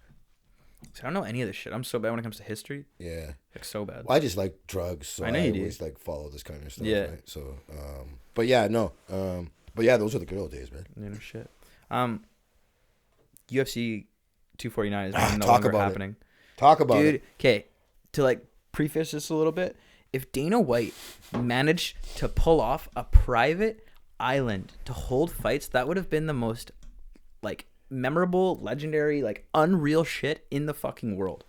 [SPEAKER 1] So I don't know any of this shit. I'm so bad when it comes to history.
[SPEAKER 2] Yeah.
[SPEAKER 1] Like so bad.
[SPEAKER 2] Well, I just like drugs, so
[SPEAKER 1] I know you do.
[SPEAKER 2] always like follow this kind of stuff.
[SPEAKER 1] Yeah.
[SPEAKER 2] Right? So, but yeah, no, but yeah, those are the good old days, man.
[SPEAKER 1] You know shit. UFC 249 is no
[SPEAKER 2] Talk
[SPEAKER 1] longer
[SPEAKER 2] about it.
[SPEAKER 1] happening.
[SPEAKER 2] Talk about
[SPEAKER 1] Dude,
[SPEAKER 2] it.
[SPEAKER 1] okay, to like preface this a little bit, if Dana White managed to pull off a private island to hold fights, that would have been the most like memorable, legendary, like unreal shit in the fucking world.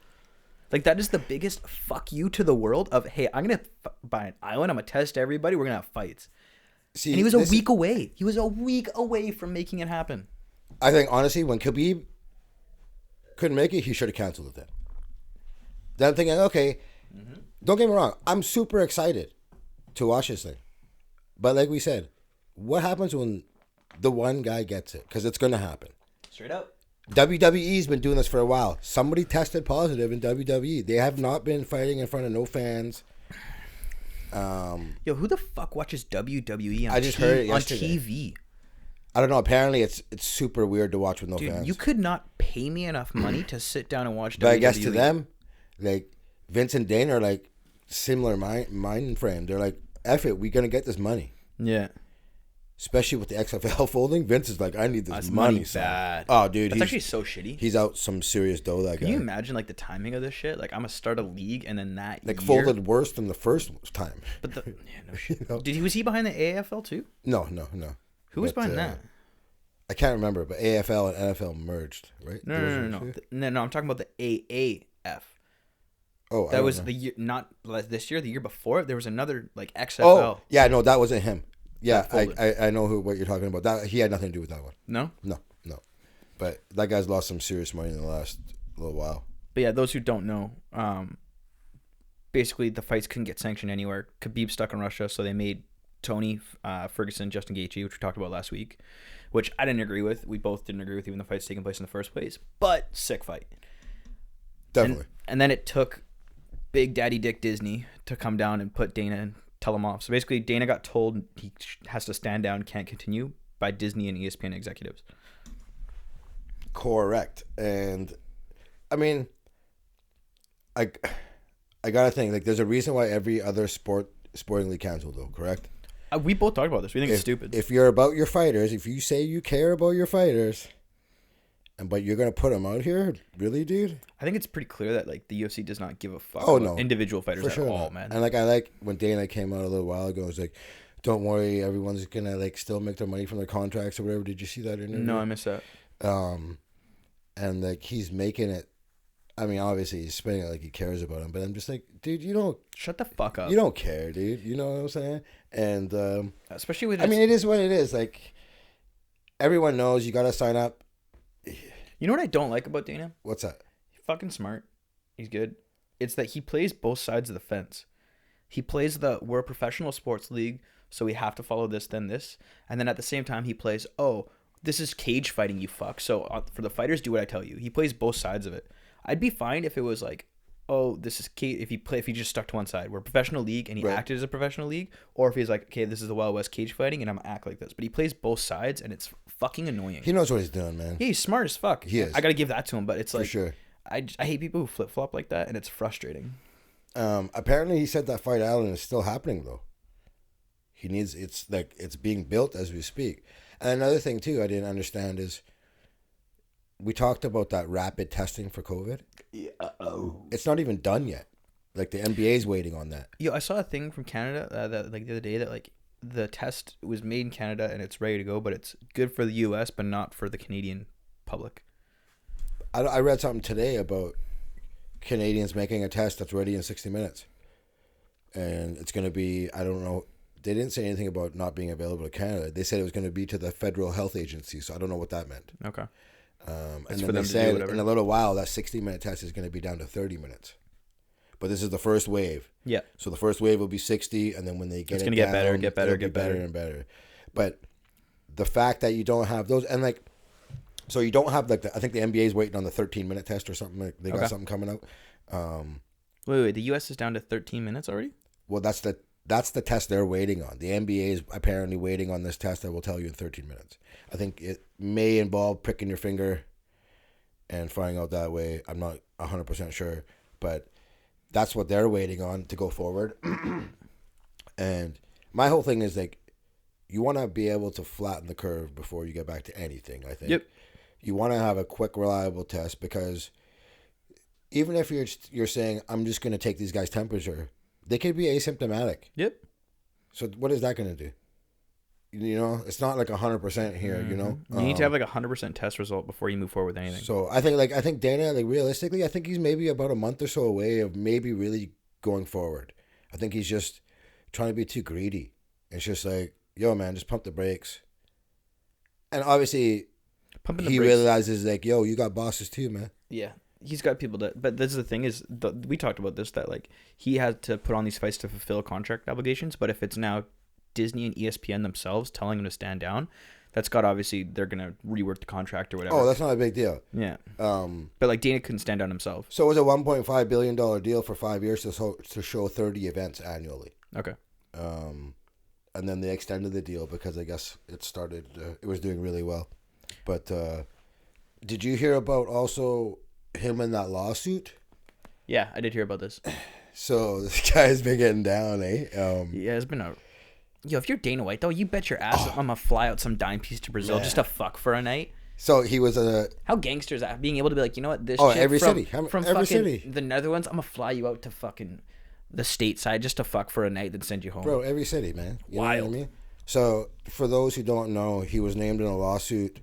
[SPEAKER 1] Like that is the biggest fuck you to the world of, hey, I'm gonna buy an island, I'm gonna test everybody, we're gonna have fights.
[SPEAKER 2] See,
[SPEAKER 1] And he was a week away. He was a week away from making it happen.
[SPEAKER 2] I think honestly, when Khabib couldn't make it, he should have canceled it then. Then I'm thinking, okay, don't get me wrong, I'm super excited to watch this thing, but like we said, what happens when the one guy gets it? Because it's gonna happen.
[SPEAKER 1] Straight up.
[SPEAKER 2] WWE's been doing this for a while. Somebody tested positive in WWE. They have not been fighting in front of no fans.
[SPEAKER 1] Yo, who the fuck watches WWE on,
[SPEAKER 2] I just heard it
[SPEAKER 1] on
[SPEAKER 2] yesterday.
[SPEAKER 1] TV?
[SPEAKER 2] I don't know. Apparently, it's super weird to watch with no
[SPEAKER 1] Dude,
[SPEAKER 2] fans.
[SPEAKER 1] you could not pay me enough money to sit down and watch WWE.
[SPEAKER 2] But I guess to them, like Vince and Dana are like similar mind frame. They're like, "F it, we're gonna get this money."
[SPEAKER 1] Yeah.
[SPEAKER 2] Especially with the XFL folding, Vince is like, "I need this
[SPEAKER 1] That's
[SPEAKER 2] money."
[SPEAKER 1] money bad.
[SPEAKER 2] Oh, dude,
[SPEAKER 1] That's actually so shitty.
[SPEAKER 2] he's out some serious dough. That
[SPEAKER 1] Can
[SPEAKER 2] guy.
[SPEAKER 1] you imagine like the timing of this shit? Like I'm gonna start a league and then that
[SPEAKER 2] Like
[SPEAKER 1] year,
[SPEAKER 2] folded worse than the first time.
[SPEAKER 1] But the yeah, no shit.
[SPEAKER 2] You know?
[SPEAKER 1] Was he behind the AFL too?
[SPEAKER 2] No.
[SPEAKER 1] Who was
[SPEAKER 2] But,
[SPEAKER 1] behind that?
[SPEAKER 2] I can't remember, but AFL and NFL merged, right?
[SPEAKER 1] No. No, I'm talking about the AAF.
[SPEAKER 2] Oh,
[SPEAKER 1] That was
[SPEAKER 2] know.
[SPEAKER 1] the year, not this year, the year before. There was another like XFL.
[SPEAKER 2] Oh, yeah, no, that wasn't him. Yeah,
[SPEAKER 1] That folded.
[SPEAKER 2] I know what you're talking about. That he had nothing to do with that one.
[SPEAKER 1] No?
[SPEAKER 2] No. But that guy's lost some serious money in the last little while.
[SPEAKER 1] But yeah, those who don't know, basically the fights couldn't get sanctioned anywhere. Khabib stuck in Russia, so they made Tony Ferguson, Justin Gaethje, which we talked about last week, which I didn't agree with. We both didn't agree with even the fights taking place in the first place. But sick fight.
[SPEAKER 2] Definitely.
[SPEAKER 1] And then it took Big Daddy Dick Disney to come down and put Dana and tell him off. So basically, Dana got told he has to stand down, can't continue by Disney and ESPN executives.
[SPEAKER 2] Correct. And I mean, I gotta think, like, there's a reason why every other sporting league canceled, though. Correct.
[SPEAKER 1] We both talked about this. We think it's stupid.
[SPEAKER 2] If you're about your fighters, if you say you care about your fighters, but you're gonna put them out here, really, dude?
[SPEAKER 1] I think it's pretty clear that like the UFC does not give a fuck
[SPEAKER 2] Oh,
[SPEAKER 1] about
[SPEAKER 2] no.
[SPEAKER 1] individual fighters
[SPEAKER 2] For
[SPEAKER 1] at
[SPEAKER 2] sure
[SPEAKER 1] all,
[SPEAKER 2] not.
[SPEAKER 1] man.
[SPEAKER 2] And like I like when Dana came out a little while ago, it was like, don't worry, everyone's gonna like still make their money from their contracts or whatever. Did you see that interview?
[SPEAKER 1] No, I missed that.
[SPEAKER 2] And like he's making it. I mean, obviously he's spending it like he cares about him, but I'm just like, dude, you don't
[SPEAKER 1] Shut the fuck up.
[SPEAKER 2] You don't care, dude. You know what I'm saying? And
[SPEAKER 1] Especially with
[SPEAKER 2] I mean, it is what it is. Like everyone knows you gotta sign up.
[SPEAKER 1] you know what I don't like about Dana?
[SPEAKER 2] What's that?
[SPEAKER 1] He's fucking smart. He's good. It's that he plays both sides of the fence. He plays we're a professional sports league, so we have to follow this, then this. And then at the same time, he plays, oh, this is cage fighting, you fuck. So for the fighters, do what I tell you. He plays both sides of it. I'd be fine if it was like, oh, this is cage. If he just stuck to one side. We're a professional league, and he acted as a professional league. Or if he's like, okay, this is the Wild West cage fighting, and I'm gonna act like this. But he plays both sides, and it's fucking annoying.
[SPEAKER 2] He knows what he's doing, man.
[SPEAKER 1] Yeah, he's smart as fuck.
[SPEAKER 2] He is.
[SPEAKER 1] I gotta give that to him. But it's like,
[SPEAKER 2] for sure.
[SPEAKER 1] I hate people who flip flop like that, and it's frustrating.
[SPEAKER 2] Apparently, he said that Fight Island is still happening though. It's being built as we speak. And another thing too, I didn't understand is we talked about that rapid testing for COVID. Yeah. It's not even done yet. Like the NBA's waiting on that.
[SPEAKER 1] Yo, I saw a thing from Canada that like the other day that like the test was made in Canada and it's ready to go, but it's good for the U.S. but not for the Canadian public.
[SPEAKER 2] I read something today about Canadians making a test that's ready in 60 minutes. And it's going to be, I don't know, they didn't say anything about not being available to Canada. They said it was going to be to the Federal Health Agency, so I don't know what that meant.
[SPEAKER 1] Okay.
[SPEAKER 2] And then they said in a little while that 60-minute test is going to be down to 30 minutes. But this is the first wave.
[SPEAKER 1] Yeah.
[SPEAKER 2] So the first wave will be 60, and then when they get
[SPEAKER 1] it's going to get better
[SPEAKER 2] and better. But the fact that you don't have those, and like, so you don't have like I think the NBA is waiting on the 13-minute test or something. Like they got something coming out.
[SPEAKER 1] Wait. The U.S. is down to 13 minutes already?
[SPEAKER 2] Well, that's the test they're waiting on. The NBA is apparently waiting on this test that will tell you in 13 minutes. I think it may involve pricking your finger and finding out that way. I'm not 100% sure, but that's what they're waiting on to go forward. And my whole thing is like, you want to be able to flatten the curve before you get back to anything, I think.
[SPEAKER 1] Yep.
[SPEAKER 2] You want to have a quick, reliable test because even if you're saying, I'm just going to take these guys' temperature, they could be asymptomatic.
[SPEAKER 1] Yep.
[SPEAKER 2] So what is that going to do? You know, it's not like 100% here, you know?
[SPEAKER 1] You need to have like 100% test result before you move forward with anything.
[SPEAKER 2] So I think Dana, like realistically, I think he's maybe about a month or so away of maybe really going forward. I think he's just trying to be too greedy. It's just like, yo, man, just pump the brakes. And obviously, he realizes like, yo, you got bosses too, man.
[SPEAKER 1] Yeah. He's got people that, but this is the thing is, we talked about this, that like he had to put on these fights to fulfill contract obligations. But if it's now Disney and ESPN themselves telling him to stand down, that's got, obviously they're going to rework the contract or whatever.
[SPEAKER 2] Oh, that's not a big deal.
[SPEAKER 1] Yeah. But like Dana couldn't stand down himself.
[SPEAKER 2] So it was a $1.5 billion deal for 5 years to show 30 events annually.
[SPEAKER 1] Okay.
[SPEAKER 2] And then they extended the deal because I guess it was doing really well. But did you hear about also him in that lawsuit?
[SPEAKER 1] Yeah, I did hear about this.
[SPEAKER 2] So this guy's been getting down, eh?
[SPEAKER 1] Yeah, it's been Yo, if you're Dana White, though, you bet your ass I'm going to fly out some dime piece to Brazil just to fuck for a night.
[SPEAKER 2] So he was
[SPEAKER 1] How gangster is that? Being able to be like, you know what, this chick
[SPEAKER 2] every
[SPEAKER 1] from,
[SPEAKER 2] city.
[SPEAKER 1] From
[SPEAKER 2] every
[SPEAKER 1] fucking
[SPEAKER 2] city.
[SPEAKER 1] The Netherlands, I'm going to fly you out to fucking the stateside just to fuck for a night, then send you home.
[SPEAKER 2] Bro, every city, man. You
[SPEAKER 1] Wild.
[SPEAKER 2] know what I mean? So for those who don't know, he was named in a lawsuit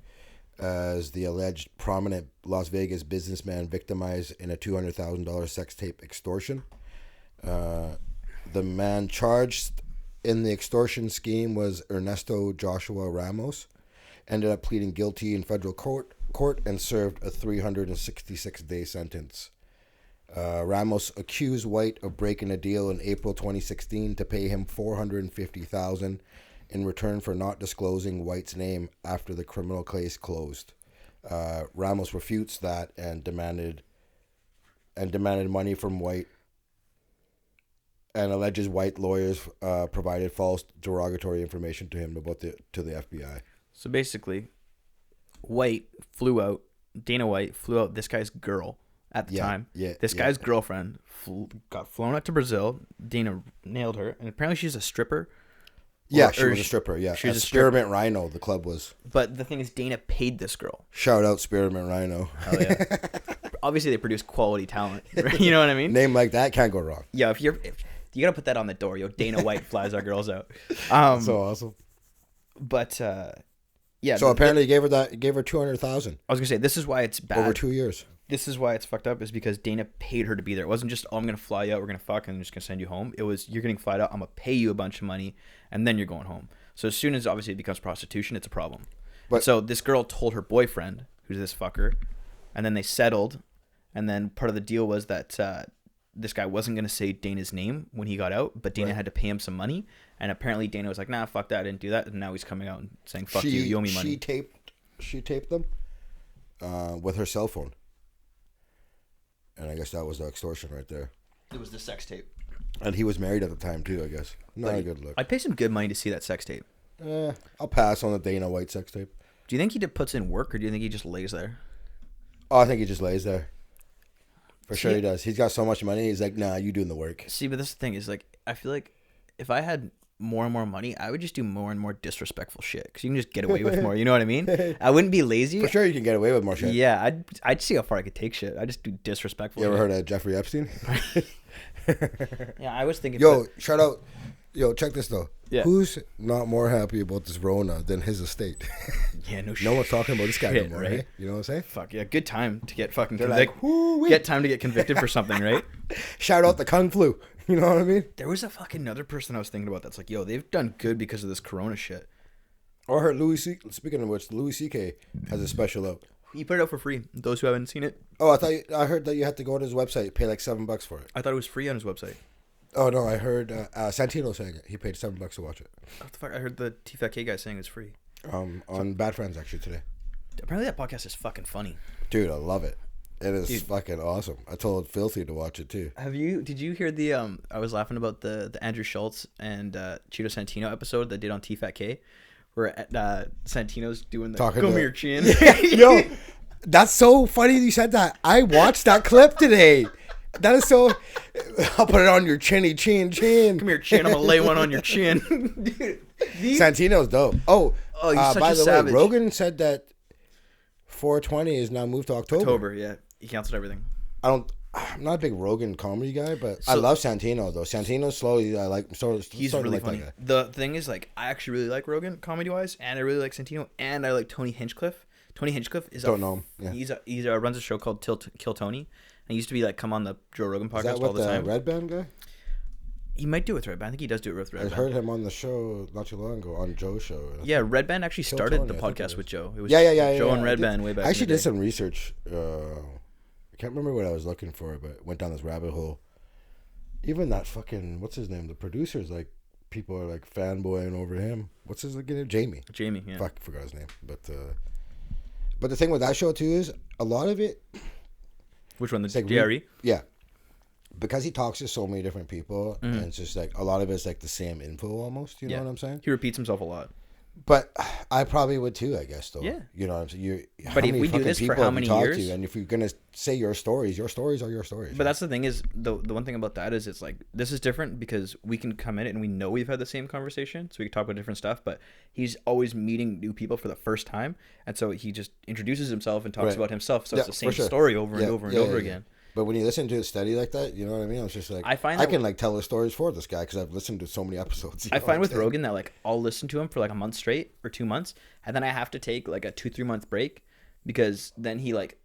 [SPEAKER 2] as the alleged prominent Las Vegas businessman victimized in a $200,000 sex tape extortion. The man charged in the extortion scheme was Ernesto Joshua Ramos. Ended up pleading guilty in federal court and served a 366-day sentence. Ramos accused White of breaking a deal in April 2016 to pay him $450,000 in return for not disclosing White's name after the criminal case closed. Ramos refutes that and demanded money from White, and alleges White lawyers provided false derogatory information to him to the FBI.
[SPEAKER 1] So basically, Dana White flew out this guy's girl at the time. Yeah. This guy's girlfriend got flown out to Brazil. Dana nailed her, and apparently she's a stripper.
[SPEAKER 2] She was a stripper. Yeah, she was a Spearmint Rhino. The club was.
[SPEAKER 1] But the thing is, Dana paid this girl.
[SPEAKER 2] Shout out Spearmint Rhino.
[SPEAKER 1] Hell yeah. Obviously, they produce quality talent. You know what I mean?
[SPEAKER 2] Name like that can't go wrong.
[SPEAKER 1] Yeah, if you gotta put that on the door, yo. Dana White flies our girls out.
[SPEAKER 2] So awesome.
[SPEAKER 1] But yeah.
[SPEAKER 2] So apparently, he gave her $200,000.
[SPEAKER 1] I was gonna say, this is why it's bad.
[SPEAKER 2] Over 2 years.
[SPEAKER 1] This is why it's fucked up, is because Dana paid her to be there. It wasn't just, oh, I'm going to fly you out, we're going to fuck, and I'm just going to send you home. It was, you're getting flied out, I'm going to pay you a bunch of money, and then you're going home. So as soon as, obviously, it becomes prostitution, it's a problem. But so this girl told her boyfriend, who's this fucker, and then they settled, And then part of the deal was that this guy wasn't going to say Dana's name when he got out, but Dana had to pay him some money. And apparently Dana was like, nah, fuck that, I didn't do that. And now he's coming out and saying, fuck you owe me money.
[SPEAKER 2] She taped them with her cell phone. And I guess that was the extortion right there.
[SPEAKER 1] It was the sex tape.
[SPEAKER 2] And he was married at the time too, I guess. Not a good look.
[SPEAKER 1] I'd pay some good money to see that sex tape.
[SPEAKER 2] I'll pass on the Dana White sex tape.
[SPEAKER 1] Do you think he puts in work, or do you think he just lays there?
[SPEAKER 2] Oh, I think he just lays there. For sure he does. He's got so much money. He's like, nah, you doing the work.
[SPEAKER 1] See, but this is the thing is, like, I feel like if I had more and more money, I would just do more and more disrespectful shit because you can just get away with more. You know what I mean? I wouldn't be lazy.
[SPEAKER 2] For sure, you can get away with more shit.
[SPEAKER 1] Yeah, I'd see how far I could take shit. I just do disrespectful.
[SPEAKER 2] You ever heard of Jeffrey Epstein?
[SPEAKER 1] Yeah, I was thinking.
[SPEAKER 2] Yo, shout out. Yo, check this though.
[SPEAKER 1] Yeah.
[SPEAKER 2] Who's not more happy about this Rona than his estate?
[SPEAKER 1] Yeah, no shit.
[SPEAKER 2] No one's talking about this guy
[SPEAKER 1] Shit,
[SPEAKER 2] anymore,
[SPEAKER 1] right?
[SPEAKER 2] right? You know what I'm saying?
[SPEAKER 1] Fuck yeah, good time to get fucking
[SPEAKER 2] Like,
[SPEAKER 1] convicted. Get time to get convicted for something, right?
[SPEAKER 2] Shout out the Kung Flu. You know what I mean?
[SPEAKER 1] There was a fucking another person I was thinking about that's like, yo, they've done good because of this Corona shit.
[SPEAKER 2] Or heard Louis C. Speaking of which, Louis C.K. has a special out.
[SPEAKER 1] He put it out for free. Those who haven't seen it.
[SPEAKER 2] Oh, I heard that you had to go to his website, pay like $7 for it.
[SPEAKER 1] I thought it was free on his website.
[SPEAKER 2] Oh no, I heard Santino saying it. He paid $7 to watch it.
[SPEAKER 1] What the fuck? I heard the T-Fat-K guy saying it's free.
[SPEAKER 2] On Bad Friends actually today.
[SPEAKER 1] Apparently that podcast is fucking funny.
[SPEAKER 2] Dude, I love it. It is fucking awesome. I told Filthy to watch it too.
[SPEAKER 1] Did you hear the I was laughing about the Andrew Schultz and Cheeto Santino episode they did on T-Fat-K where Santino's doing the
[SPEAKER 2] Talking
[SPEAKER 1] come
[SPEAKER 2] to-
[SPEAKER 1] here chin.
[SPEAKER 2] Yo, that's so funny you said that. I watched that clip today. That is so. I'll put it on your chinny chin.
[SPEAKER 1] Come here, chin. I'm gonna lay one on your chin. Dude,
[SPEAKER 2] Santino's dope. Oh,
[SPEAKER 1] he's such
[SPEAKER 2] by
[SPEAKER 1] a
[SPEAKER 2] the
[SPEAKER 1] savage.
[SPEAKER 2] way, Rogan said that 420 is now moved to October.
[SPEAKER 1] Yeah. He canceled everything.
[SPEAKER 2] I'm not a big Rogan comedy guy, but I love Santino though. Santino's slowly. I like.
[SPEAKER 1] He's really funny. The thing is, like, I actually really like Rogan comedy wise, and I really like Santino, and I like Tony Hinchcliffe. Tony Hinchcliffe is
[SPEAKER 2] don't know him. Yeah.
[SPEAKER 1] He's runs a show called Kill Tony. And he used to be like come on the Joe Rogan podcast
[SPEAKER 2] Is that
[SPEAKER 1] all the time.
[SPEAKER 2] Red Band guy?
[SPEAKER 1] He might do it with Red Band. I think he does do it with Red Band.
[SPEAKER 2] I heard him on the show not too long ago on Joe's show.
[SPEAKER 1] Yeah, Red Band actually
[SPEAKER 2] Kill
[SPEAKER 1] started
[SPEAKER 2] Tony,
[SPEAKER 1] the
[SPEAKER 2] I think
[SPEAKER 1] podcast
[SPEAKER 2] it
[SPEAKER 1] with Joe. It was
[SPEAKER 2] yeah.
[SPEAKER 1] Joe and Red Band way back.
[SPEAKER 2] I actually
[SPEAKER 1] in the
[SPEAKER 2] did
[SPEAKER 1] day.
[SPEAKER 2] some research. I can't remember what I was looking for, but went down this rabbit hole. Even that fucking what's his name? The producers like people are like fanboying over him. What's his name? Jamie.
[SPEAKER 1] Yeah.
[SPEAKER 2] Fuck, forgot his name. But the thing with that show too is a lot of it.
[SPEAKER 1] Which one? The
[SPEAKER 2] like
[SPEAKER 1] DRE?
[SPEAKER 2] Yeah. Because he talks to so many different people, and it's just like a lot of it's like the same info almost. You know what I'm saying?
[SPEAKER 1] He repeats himself a lot.
[SPEAKER 2] But I probably would too, I guess. Though.
[SPEAKER 1] Yeah.
[SPEAKER 2] You know what I'm saying?
[SPEAKER 1] But if we do this for how many years?
[SPEAKER 2] And if you're gonna say your stories are your stories.
[SPEAKER 1] But that's the thing is the one thing about that is it's like this is different because we can come in it and we know we've had the same conversation, so we can talk about different stuff. But he's always meeting new people for the first time, and so he just introduces himself and talks about himself. So it's the same story over and over and over again.
[SPEAKER 2] But when you listen to it steady like that, you know what I mean? I was just like, I can like tell the stories for this guy because I've listened to so many episodes.
[SPEAKER 1] I find with Rogan that like I'll listen to him for like a month straight or 2 months, and then I have to take like a 2-3 month break because then right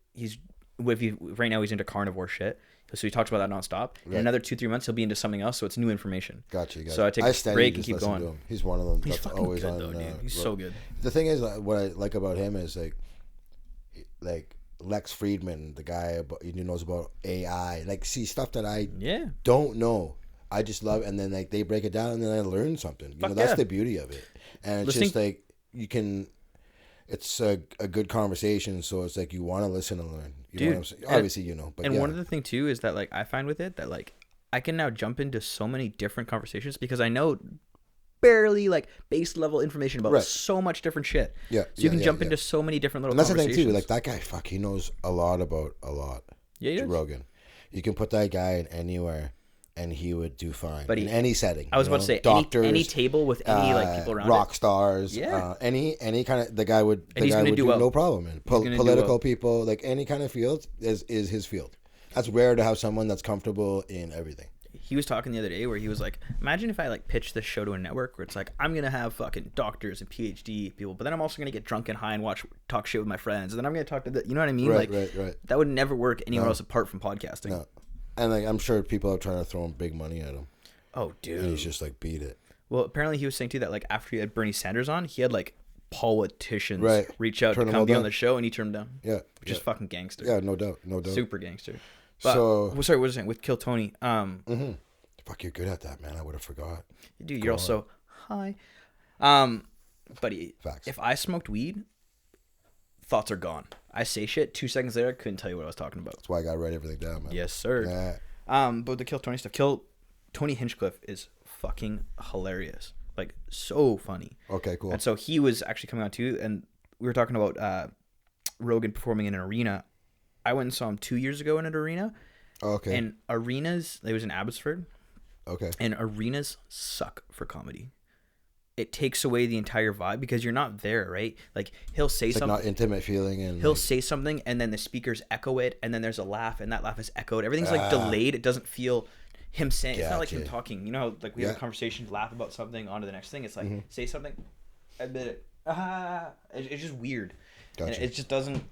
[SPEAKER 1] now he's into carnivore shit, so he talks about that nonstop. In another 2-3 months he'll be into something else, so it's new information.
[SPEAKER 2] Gotcha.
[SPEAKER 1] So I take a break and keep going.
[SPEAKER 2] He's one of them.
[SPEAKER 1] He's
[SPEAKER 2] that's
[SPEAKER 1] fucking
[SPEAKER 2] always
[SPEAKER 1] good
[SPEAKER 2] on.
[SPEAKER 1] though, dude. He's so good.
[SPEAKER 2] The thing is, what I like about him is like Lex Friedman, the guy who knows about AI, like see stuff that I don't know. I just love, and then like they break it down, and then I learn something. That's the beauty of it, and it's just like you can. It's a good conversation, so it's like you want to listen and learn. You know what I'm saying? Obviously, but
[SPEAKER 1] and one of the thing too is that like I find with it that like I can now jump into so many different conversations because I know barely like base level information about so much different shit.
[SPEAKER 2] Yeah.
[SPEAKER 1] So you can jump into so many different little
[SPEAKER 2] conversations.
[SPEAKER 1] That's the thing
[SPEAKER 2] too. Like that guy, he knows a lot about a lot.
[SPEAKER 1] Yeah, he does.
[SPEAKER 2] Rogan. You can put that guy in anywhere, and he would do fine.
[SPEAKER 1] But
[SPEAKER 2] in any setting.
[SPEAKER 1] I was about to say doctors, any table with any like people around
[SPEAKER 2] rock stars.
[SPEAKER 1] Yeah.
[SPEAKER 2] Any kind of the guy would.
[SPEAKER 1] And he's gonna do well.
[SPEAKER 2] No problem. And political people, like any kind of field, is his field. That's rare to have someone that's comfortable in everything.
[SPEAKER 1] He was talking the other day where he was like, imagine if I like pitched this show to a network where it's like I'm gonna have fucking doctors and PhD people, but then I'm also gonna get drunk and high and talk shit with my friends, and then I'm gonna talk to you know what I mean?
[SPEAKER 2] Right.
[SPEAKER 1] That would never work anywhere else apart from podcasting.
[SPEAKER 2] No. And like I'm sure people are trying to throw him big money at him.
[SPEAKER 1] Oh, dude.
[SPEAKER 2] And he's just like beat it.
[SPEAKER 1] Well, apparently he was saying too that like after he had Bernie Sanders on, he had like politicians reach out
[SPEAKER 2] Turn
[SPEAKER 1] to
[SPEAKER 2] them
[SPEAKER 1] come
[SPEAKER 2] all
[SPEAKER 1] be on
[SPEAKER 2] down.
[SPEAKER 1] the show, and he turned them down.
[SPEAKER 2] Yeah.
[SPEAKER 1] Which is fucking gangster.
[SPEAKER 2] Yeah, no doubt.
[SPEAKER 1] Super gangster. But,
[SPEAKER 2] So
[SPEAKER 1] sorry, what was I saying? With Kill Tony.
[SPEAKER 2] Fuck, you're good at that, man. I would have forgot.
[SPEAKER 1] Dude, you're also high. Buddy,
[SPEAKER 2] Facts.
[SPEAKER 1] if I smoked weed, thoughts are gone. I say shit. 2 seconds later, I couldn't tell you what I was talking about.
[SPEAKER 2] That's why I got to write everything down, man.
[SPEAKER 1] Yes, sir.
[SPEAKER 2] Yeah.
[SPEAKER 1] But the Kill Tony stuff. Kill Tony Hinchcliffe is fucking hilarious. Like, so funny.
[SPEAKER 2] Okay, cool.
[SPEAKER 1] And so he was actually coming on too, and we were talking about Rogan performing in an arena. I went and saw him 2 years ago in an arena.
[SPEAKER 2] Okay.
[SPEAKER 1] And arenas, it was in Abbotsford.
[SPEAKER 2] Okay.
[SPEAKER 1] And arenas suck for comedy. It takes away the entire vibe because you're not there, right? Like, he'll say something.
[SPEAKER 2] Like, not intimate feeling. And
[SPEAKER 1] he'll say something, and then the speakers echo it, and then there's a laugh, and that laugh is echoed. Everything's like delayed. It doesn't feel him saying. It's not like him talking. You know how, like, we have a conversation, laugh about something, on to the next thing. It's like, say something, admit it. It's just weird.
[SPEAKER 2] Gotcha.
[SPEAKER 1] And it just doesn't.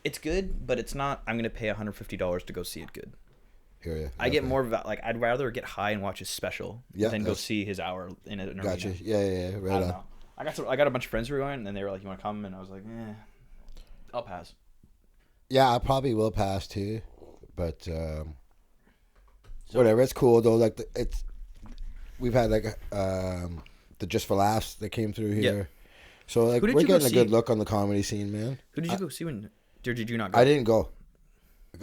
[SPEAKER 1] It's good, but it's not. I'm gonna pay $150 to go see it good.
[SPEAKER 2] Hear you.
[SPEAKER 1] I get more of that. Like, I'd rather get high and watch his special than go see his hour in an arena.
[SPEAKER 2] Gotcha. Yeah. Right
[SPEAKER 1] I don't
[SPEAKER 2] on.
[SPEAKER 1] know. I got a bunch of friends who were going, and they were like, "You want to come?" And I was like, I'll pass.
[SPEAKER 2] Yeah, I probably will pass too, but whatever. It's cool though. Like we've had like the Just for Laughs that came through here, so like we're getting a good look on the comedy scene, man.
[SPEAKER 1] Who did you go see when? Or did you not go?
[SPEAKER 2] I didn't go.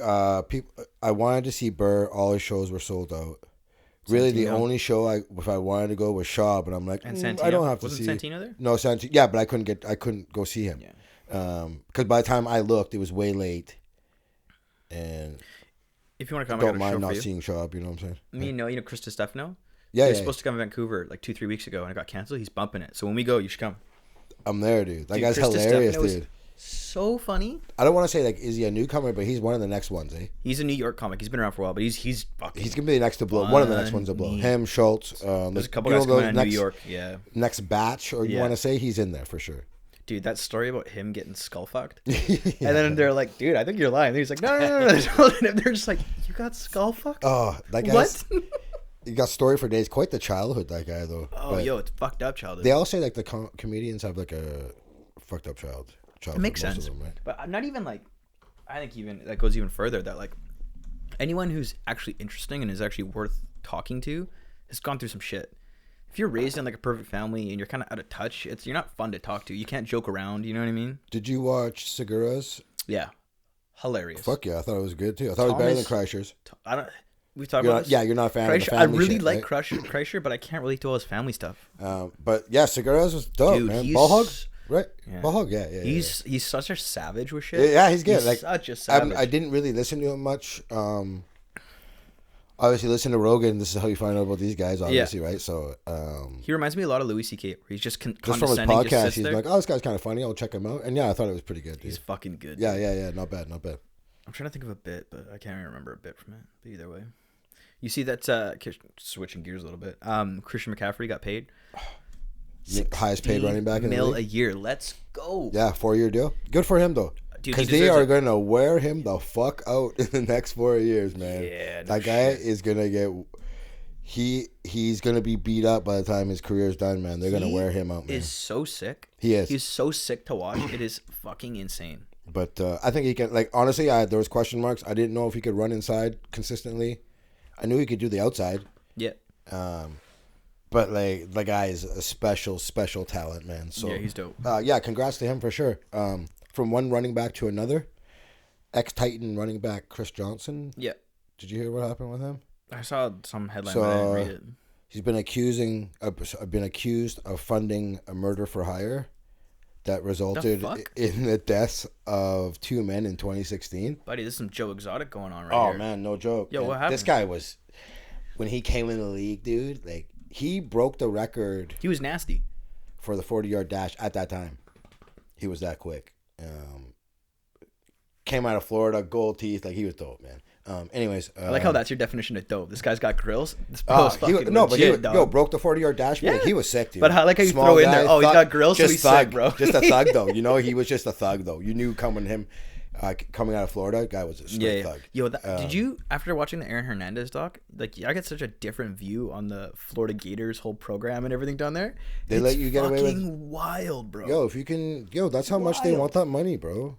[SPEAKER 2] I wanted to see Burr. All his shows were sold out. Really, the only show if I wanted to go was Shaw, but I'm like, I don't have to see.
[SPEAKER 1] Wasn't Santino there?
[SPEAKER 2] No, Santino. Yeah, but I couldn't go see him.
[SPEAKER 1] Yeah.
[SPEAKER 2] Because by the time I looked, it was way late. And
[SPEAKER 1] if you want to come,
[SPEAKER 2] don't mind not seeing Shaw. You know what I'm saying?
[SPEAKER 1] You know Chris DiStefano.
[SPEAKER 2] Yeah,
[SPEAKER 1] he was supposed to come to Vancouver like 2-3 weeks ago, and it got canceled. He's bumping it. So when we go, you should come.
[SPEAKER 2] I'm there, dude. That guy's hilarious, dude.
[SPEAKER 1] So funny.
[SPEAKER 2] I don't want to say like is he a newcomer, but he's one of the next ones, eh?
[SPEAKER 1] He's a New York comic. He's been around for a while, but he's fucking.
[SPEAKER 2] He's gonna be the next to blow. One of the next ones to blow. Him, Schultz.
[SPEAKER 1] There's a couple guys coming out of New York. Yeah.
[SPEAKER 2] Next batch, or you want to say he's in there for sure.
[SPEAKER 1] Dude, that story about him getting skull fucked, and then they're like, "Dude, I think you're lying." And he's like, "No." They're just like, "You got skull fucked?"
[SPEAKER 2] Oh, that guy. What? He got story for days. Quite the childhood, that guy though.
[SPEAKER 1] Oh, yo, it's fucked up childhood.
[SPEAKER 2] They all say like the comedians have like a fucked up childhood.
[SPEAKER 1] It makes sense, right? But not even like, I think even that goes even further. That like, anyone who's actually interesting and is actually worth talking to has gone through some shit. If you're raised in like a perfect family and you're kind of out of touch, you're not fun to talk to. You can't joke around. You know what I mean?
[SPEAKER 2] Did you watch Segura's?
[SPEAKER 1] Yeah, hilarious.
[SPEAKER 2] Fuck yeah, I thought it was good too. I thought it was better than Kreischer's.
[SPEAKER 1] I don't. We've talked about this.
[SPEAKER 2] Yeah, you're not a fan of the
[SPEAKER 1] Kreischer.
[SPEAKER 2] family
[SPEAKER 1] I really
[SPEAKER 2] shit,
[SPEAKER 1] like
[SPEAKER 2] right?
[SPEAKER 1] Kreischer, but I can't relate to all his family stuff.
[SPEAKER 2] But yeah, Segura's was dope,
[SPEAKER 1] Dude,
[SPEAKER 2] man. Ball hog, right?
[SPEAKER 1] Yeah.
[SPEAKER 2] Ball hog, yeah.
[SPEAKER 1] He's such a savage with shit.
[SPEAKER 2] Yeah, he's good.
[SPEAKER 1] He's
[SPEAKER 2] like
[SPEAKER 1] such a savage.
[SPEAKER 2] I didn't really listen to him much. Obviously, listen to Rogan. This is how you find out about these guys, obviously, right? So he
[SPEAKER 1] reminds me a lot of Louis C.K. Where he's just
[SPEAKER 2] from his podcast, he's like, "Oh, this guy's kind of funny. I'll check him out." And yeah, I thought it was pretty good. Dude.
[SPEAKER 1] He's fucking good.
[SPEAKER 2] Yeah. Not bad.
[SPEAKER 1] I'm trying to think of a bit, but I can't even remember a bit from it. But either way, you see that switching gears a little bit. Christian McCaffrey got paid
[SPEAKER 2] highest paid running back in the league.
[SPEAKER 1] $1 million a year. Let's go.
[SPEAKER 2] Yeah, 4-year deal. Good for him though. Because they are going to wear him the fuck out in the next 4 years, man.
[SPEAKER 1] Yeah,
[SPEAKER 2] that guy is going to get... He's going to be beat up by the time his career is done, man. They're going to wear him out, man.
[SPEAKER 1] He is so sick.
[SPEAKER 2] He is.
[SPEAKER 1] He's so sick to watch. It is fucking insane.
[SPEAKER 2] But I think he can... Like, honestly, there was question marks. I didn't know if he could run inside consistently. I knew he could do the outside.
[SPEAKER 1] Yeah.
[SPEAKER 2] But, like, the guy is a special talent, man. So
[SPEAKER 1] yeah, he's dope.
[SPEAKER 2] Yeah, congrats to him for sure. From one running back to another, ex-Titan running back Chris Johnson.
[SPEAKER 1] Yeah.
[SPEAKER 2] Did you hear what happened with him?
[SPEAKER 1] I saw some headline, but I didn't read it.
[SPEAKER 2] He's been accused of funding a murder for hire that resulted in the deaths of 2 men in 2016.
[SPEAKER 1] Buddy, this is some Joe Exotic going on right here.
[SPEAKER 2] Oh, man, no joke.
[SPEAKER 1] Yo, what happened?
[SPEAKER 2] This guy was, when he came in the league, dude, like, he broke the record.
[SPEAKER 1] He was nasty.
[SPEAKER 2] For the 40-yard dash at that time. He was that quick. Came out of Florida, gold teeth, like he was dope, man. Anyways,
[SPEAKER 1] I like how that's your definition of dope. This guy's got grills. This bro's fucking legit,
[SPEAKER 2] dog. Broke the 40-yard dash. Yeah. He was sick, dude.
[SPEAKER 1] But I like how you throw in there. Oh, he's got grills, so he's sick, bro.
[SPEAKER 2] Just a thug, though. You know, he was just a thug, though. You knew coming him. Coming out of Florida, guy was a straight thug.
[SPEAKER 1] Yo, did you, after watching the Aaron Hernandez doc, like, I get such a different view on the Florida Gators whole program and everything down there.
[SPEAKER 2] They let you get away with
[SPEAKER 1] wild, bro.
[SPEAKER 2] Yo, if you can, that's how much they want that money, bro.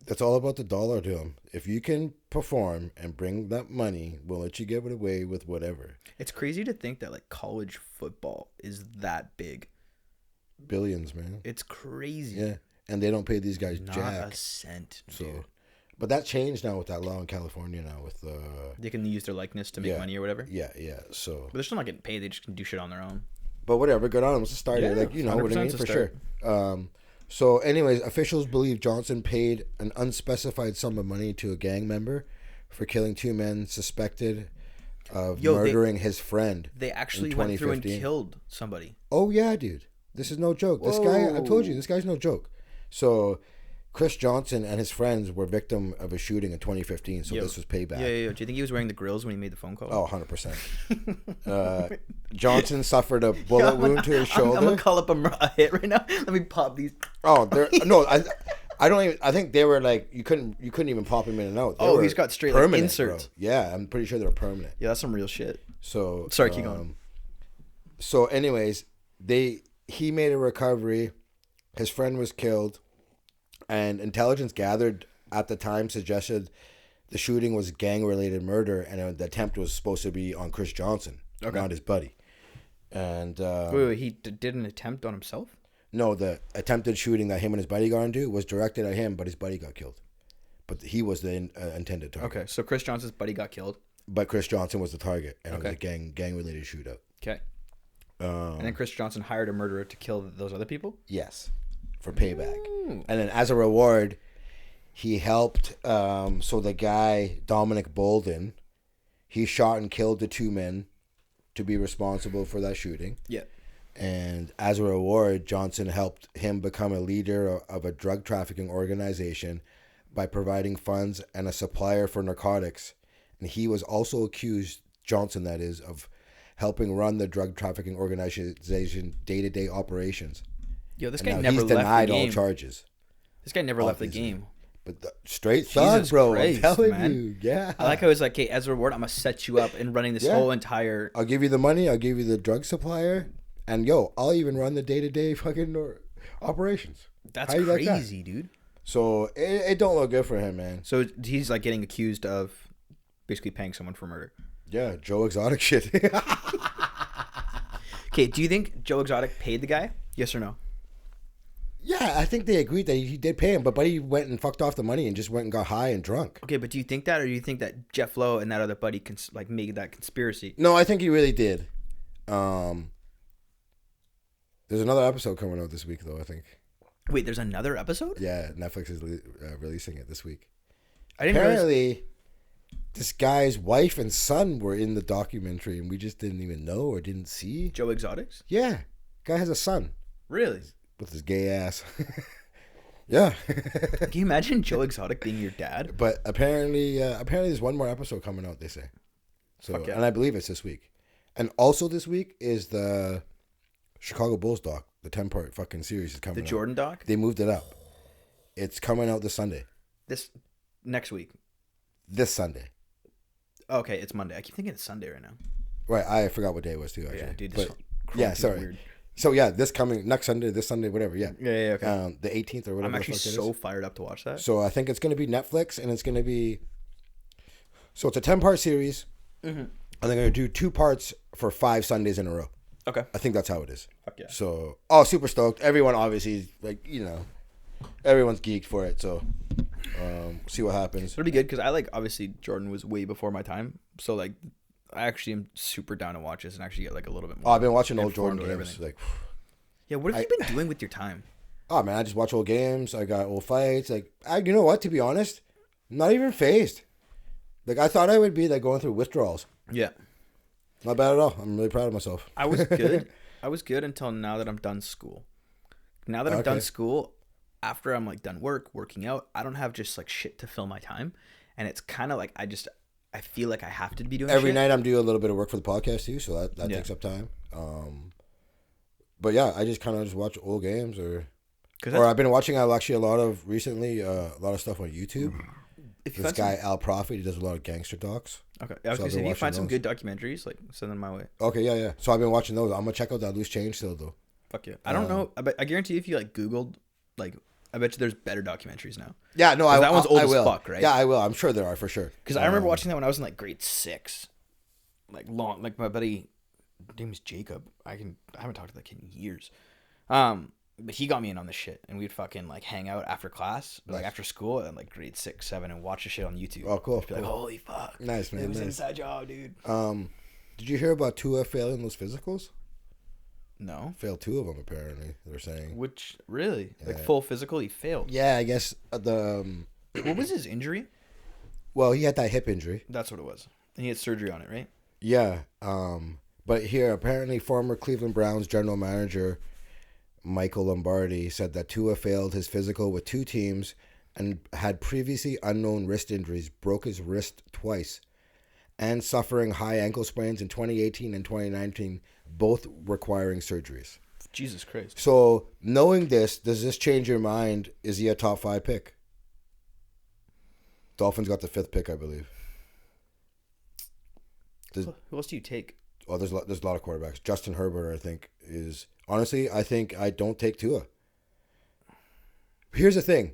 [SPEAKER 2] It's all about the dollar to them. If you can perform and bring that money, we'll let you get away with whatever.
[SPEAKER 1] It's crazy to think that like college football is that big.
[SPEAKER 2] Billions, man.
[SPEAKER 1] It's crazy.
[SPEAKER 2] Yeah. And they don't pay these guys
[SPEAKER 1] Not
[SPEAKER 2] jack.
[SPEAKER 1] a cent, dude.
[SPEAKER 2] So, but that changed now with that law in California now with
[SPEAKER 1] they can use their likeness to make money or whatever.
[SPEAKER 2] Yeah. So.
[SPEAKER 1] But they're still not getting paid. They just can do shit on their own.
[SPEAKER 2] But whatever, good on them. It's a start.
[SPEAKER 1] Yeah,
[SPEAKER 2] like, you know what I mean? For sure. So, anyways, officials believe Johnson paid an unspecified sum of money to a gang member for killing 2 men suspected of murdering his friend.
[SPEAKER 1] They actually went through and killed somebody.
[SPEAKER 2] Oh, yeah, dude. This is no joke. This guy, I told you, this guy's no joke. So, Chris Johnson and his friends were victim of a shooting in 2015, so this was payback.
[SPEAKER 1] Yeah. Do you think he was wearing the grills when he made the phone call?
[SPEAKER 2] Oh, 100%. Johnson suffered a bullet wound to his shoulder.
[SPEAKER 1] I'm going to call up a hit right now. Let me pop these.
[SPEAKER 2] Oh, no, I don't even. I think they were like you couldn't even pop him in and out.
[SPEAKER 1] He's got straight like inserts.
[SPEAKER 2] Bro. Yeah, I'm pretty sure they were permanent.
[SPEAKER 1] Yeah, that's some real shit.
[SPEAKER 2] So
[SPEAKER 1] sorry, keep going.
[SPEAKER 2] So, anyways, he made a recovery. His friend was killed, and intelligence gathered at the time suggested the shooting was gang-related murder, and the attempt was supposed to be on Chris Johnson, not his buddy. And
[SPEAKER 1] wait, he did an attempt on himself?
[SPEAKER 2] No, the attempted shooting that him and his buddy got into was directed at him, but his buddy got killed. But he was the intended target.
[SPEAKER 1] Okay, so Chris Johnson's buddy got killed.
[SPEAKER 2] But Chris Johnson was the target, and it was a gang-related shootout.
[SPEAKER 1] Okay. And then Chris Johnson hired a murderer to kill those other people?
[SPEAKER 2] Yes, for payback. Ooh. And then as a reward, he helped, so the guy, Dominic Bolden, he shot and killed the 2 men to be responsible for that shooting.
[SPEAKER 1] Yeah.
[SPEAKER 2] And as a reward, Johnson helped him become a leader of a drug trafficking organization by providing funds and a supplier for narcotics. And he was also accused, Johnson that is, of helping run the drug trafficking organization day-to-day operations.
[SPEAKER 1] Yo, this guy never left the game. He's denied all charges. This guy never left the game.
[SPEAKER 2] But straight thug, bro.
[SPEAKER 1] Christ,
[SPEAKER 2] I'm telling
[SPEAKER 1] man.
[SPEAKER 2] you. Yeah.
[SPEAKER 1] I like how it's like, hey, as a reward, I'm going to set you up in running this whole entire...
[SPEAKER 2] I'll give you the money. I'll give you the drug supplier. And, yo, I'll even run the day-to-day fucking operations.
[SPEAKER 1] That's crazy, dude.
[SPEAKER 2] So, it don't look good for him, man.
[SPEAKER 1] So, he's, like, getting accused of basically paying someone for murder.
[SPEAKER 2] Yeah, Joe Exotic shit.
[SPEAKER 1] Okay, do you think Joe Exotic paid the guy? Yes or no?
[SPEAKER 2] Yeah, I think they agreed that he did pay him, but Buddy went and fucked off the money and just went and got high and drunk.
[SPEAKER 1] Okay, but do you think that, or do you think that Jeff Lowe and that other buddy made that conspiracy?
[SPEAKER 2] No, I think he really did. There's another episode coming out this week, though, I think.
[SPEAKER 1] Wait, there's another episode?
[SPEAKER 2] Yeah, Netflix is releasing it this week.
[SPEAKER 1] Apparently,
[SPEAKER 2] this guy's wife and son were in the documentary, and we just didn't even know or didn't see.
[SPEAKER 1] Joe Exotics?
[SPEAKER 2] Yeah. Guy has a son.
[SPEAKER 1] Really?
[SPEAKER 2] With his gay ass. Yeah.
[SPEAKER 1] Can you imagine Joe Exotic being your dad?
[SPEAKER 2] But apparently there's one more episode coming out, they say. So, and I believe it's this week. And also this week is the Chicago Bulls doc. The 10-part fucking series is coming out.
[SPEAKER 1] The Jordan doc?
[SPEAKER 2] They moved it up. It's coming out this Sunday.
[SPEAKER 1] Next week?
[SPEAKER 2] This Sunday.
[SPEAKER 1] Okay, it's Monday. I keep thinking it's Sunday right now.
[SPEAKER 2] Right, I forgot what day it was too, actually.
[SPEAKER 1] Yeah, dude.
[SPEAKER 2] Sorry. Weird. So, yeah, this Sunday, whatever, yeah.
[SPEAKER 1] Yeah, okay.
[SPEAKER 2] The 18th or whatever.
[SPEAKER 1] I'm actually so fired up to watch that.
[SPEAKER 2] So, I think it's going to be Netflix, and it's going to be... So, it's a 10-part series, and they're going to do 2 parts for 5 Sundays in a row.
[SPEAKER 1] Okay.
[SPEAKER 2] I think that's how it is.
[SPEAKER 1] Fuck yeah.
[SPEAKER 2] So, super stoked. Everyone, obviously, like, you know, everyone's geeked for it, so... see what happens.
[SPEAKER 1] It'll be good, because obviously, Jordan was way before my time, so, like... I actually am super down to watch this and actually get like a little bit more.
[SPEAKER 2] Oh, I've been watching old Jordan games. Like,
[SPEAKER 1] yeah, what have you been doing with your time?
[SPEAKER 2] Oh man, I just watch old games. I got old fights. Like, you know what? To be honest, not even phased. Like, I thought I would be like going through withdrawals.
[SPEAKER 1] Yeah,
[SPEAKER 2] not bad at all. I'm really proud of myself.
[SPEAKER 1] I was good. I was good until now that I'm done school. Now that I'm done school, after I'm like done working out, I don't have just like shit to fill my time, and it's kind of like I feel like I have to be doing
[SPEAKER 2] every night. I'm doing a little bit of work for the podcast too, so that takes up time. But yeah, I just kind of watch old games, or Or I've been watching actually a lot of stuff on YouTube. This guy Al Prophet, he does a lot of gangster docs.
[SPEAKER 1] Okay, I was gonna say, if you find some good documentaries, like send them my way.
[SPEAKER 2] Okay, yeah. So I've been watching those. I'm gonna check out that Loose Change still though.
[SPEAKER 1] Fuck yeah. I don't know. I guarantee if you like Googled, like, I bet you there's better documentaries now.
[SPEAKER 2] Yeah, no,
[SPEAKER 1] that one's old as fuck, right?
[SPEAKER 2] Yeah, I will. I'm sure there are for sure.
[SPEAKER 1] Because I remember watching that when I was in like grade 6, like my buddy, his name was Jacob. I haven't talked to that kid in years. But he got me in on this shit, and we'd fucking like hang out after class, like after school, and like grade 6, 7, and watch the shit on YouTube.
[SPEAKER 2] Oh, cool.
[SPEAKER 1] Be like, holy fuck,
[SPEAKER 2] nice man.
[SPEAKER 1] It was an inside job, dude.
[SPEAKER 2] Did you hear about Tua failing those physicals?
[SPEAKER 1] No.
[SPEAKER 2] Failed 2 of them apparently. They're saying.
[SPEAKER 1] Which really, like full physical, he failed.
[SPEAKER 2] Yeah, I guess
[SPEAKER 1] What was his injury?
[SPEAKER 2] Well, he had that hip injury.
[SPEAKER 1] That's what it was, and he had surgery on it, right?
[SPEAKER 2] Yeah. But here apparently former Cleveland Browns general manager Michael Lombardi said that Tua failed his physical with 2 teams and had previously unknown wrist injuries, broke his wrist twice, and suffering high ankle sprains in 2018 and 2019, both requiring surgeries.
[SPEAKER 1] Jesus Christ.
[SPEAKER 2] So, knowing this, does this change your mind? Is he a top 5 pick? Dolphins got the 5th pick, I believe.
[SPEAKER 1] Who else do you take?
[SPEAKER 2] Oh, there's a lot of quarterbacks. Justin Herbert, I think, is... Honestly, I think I don't take Tua. Here's the thing.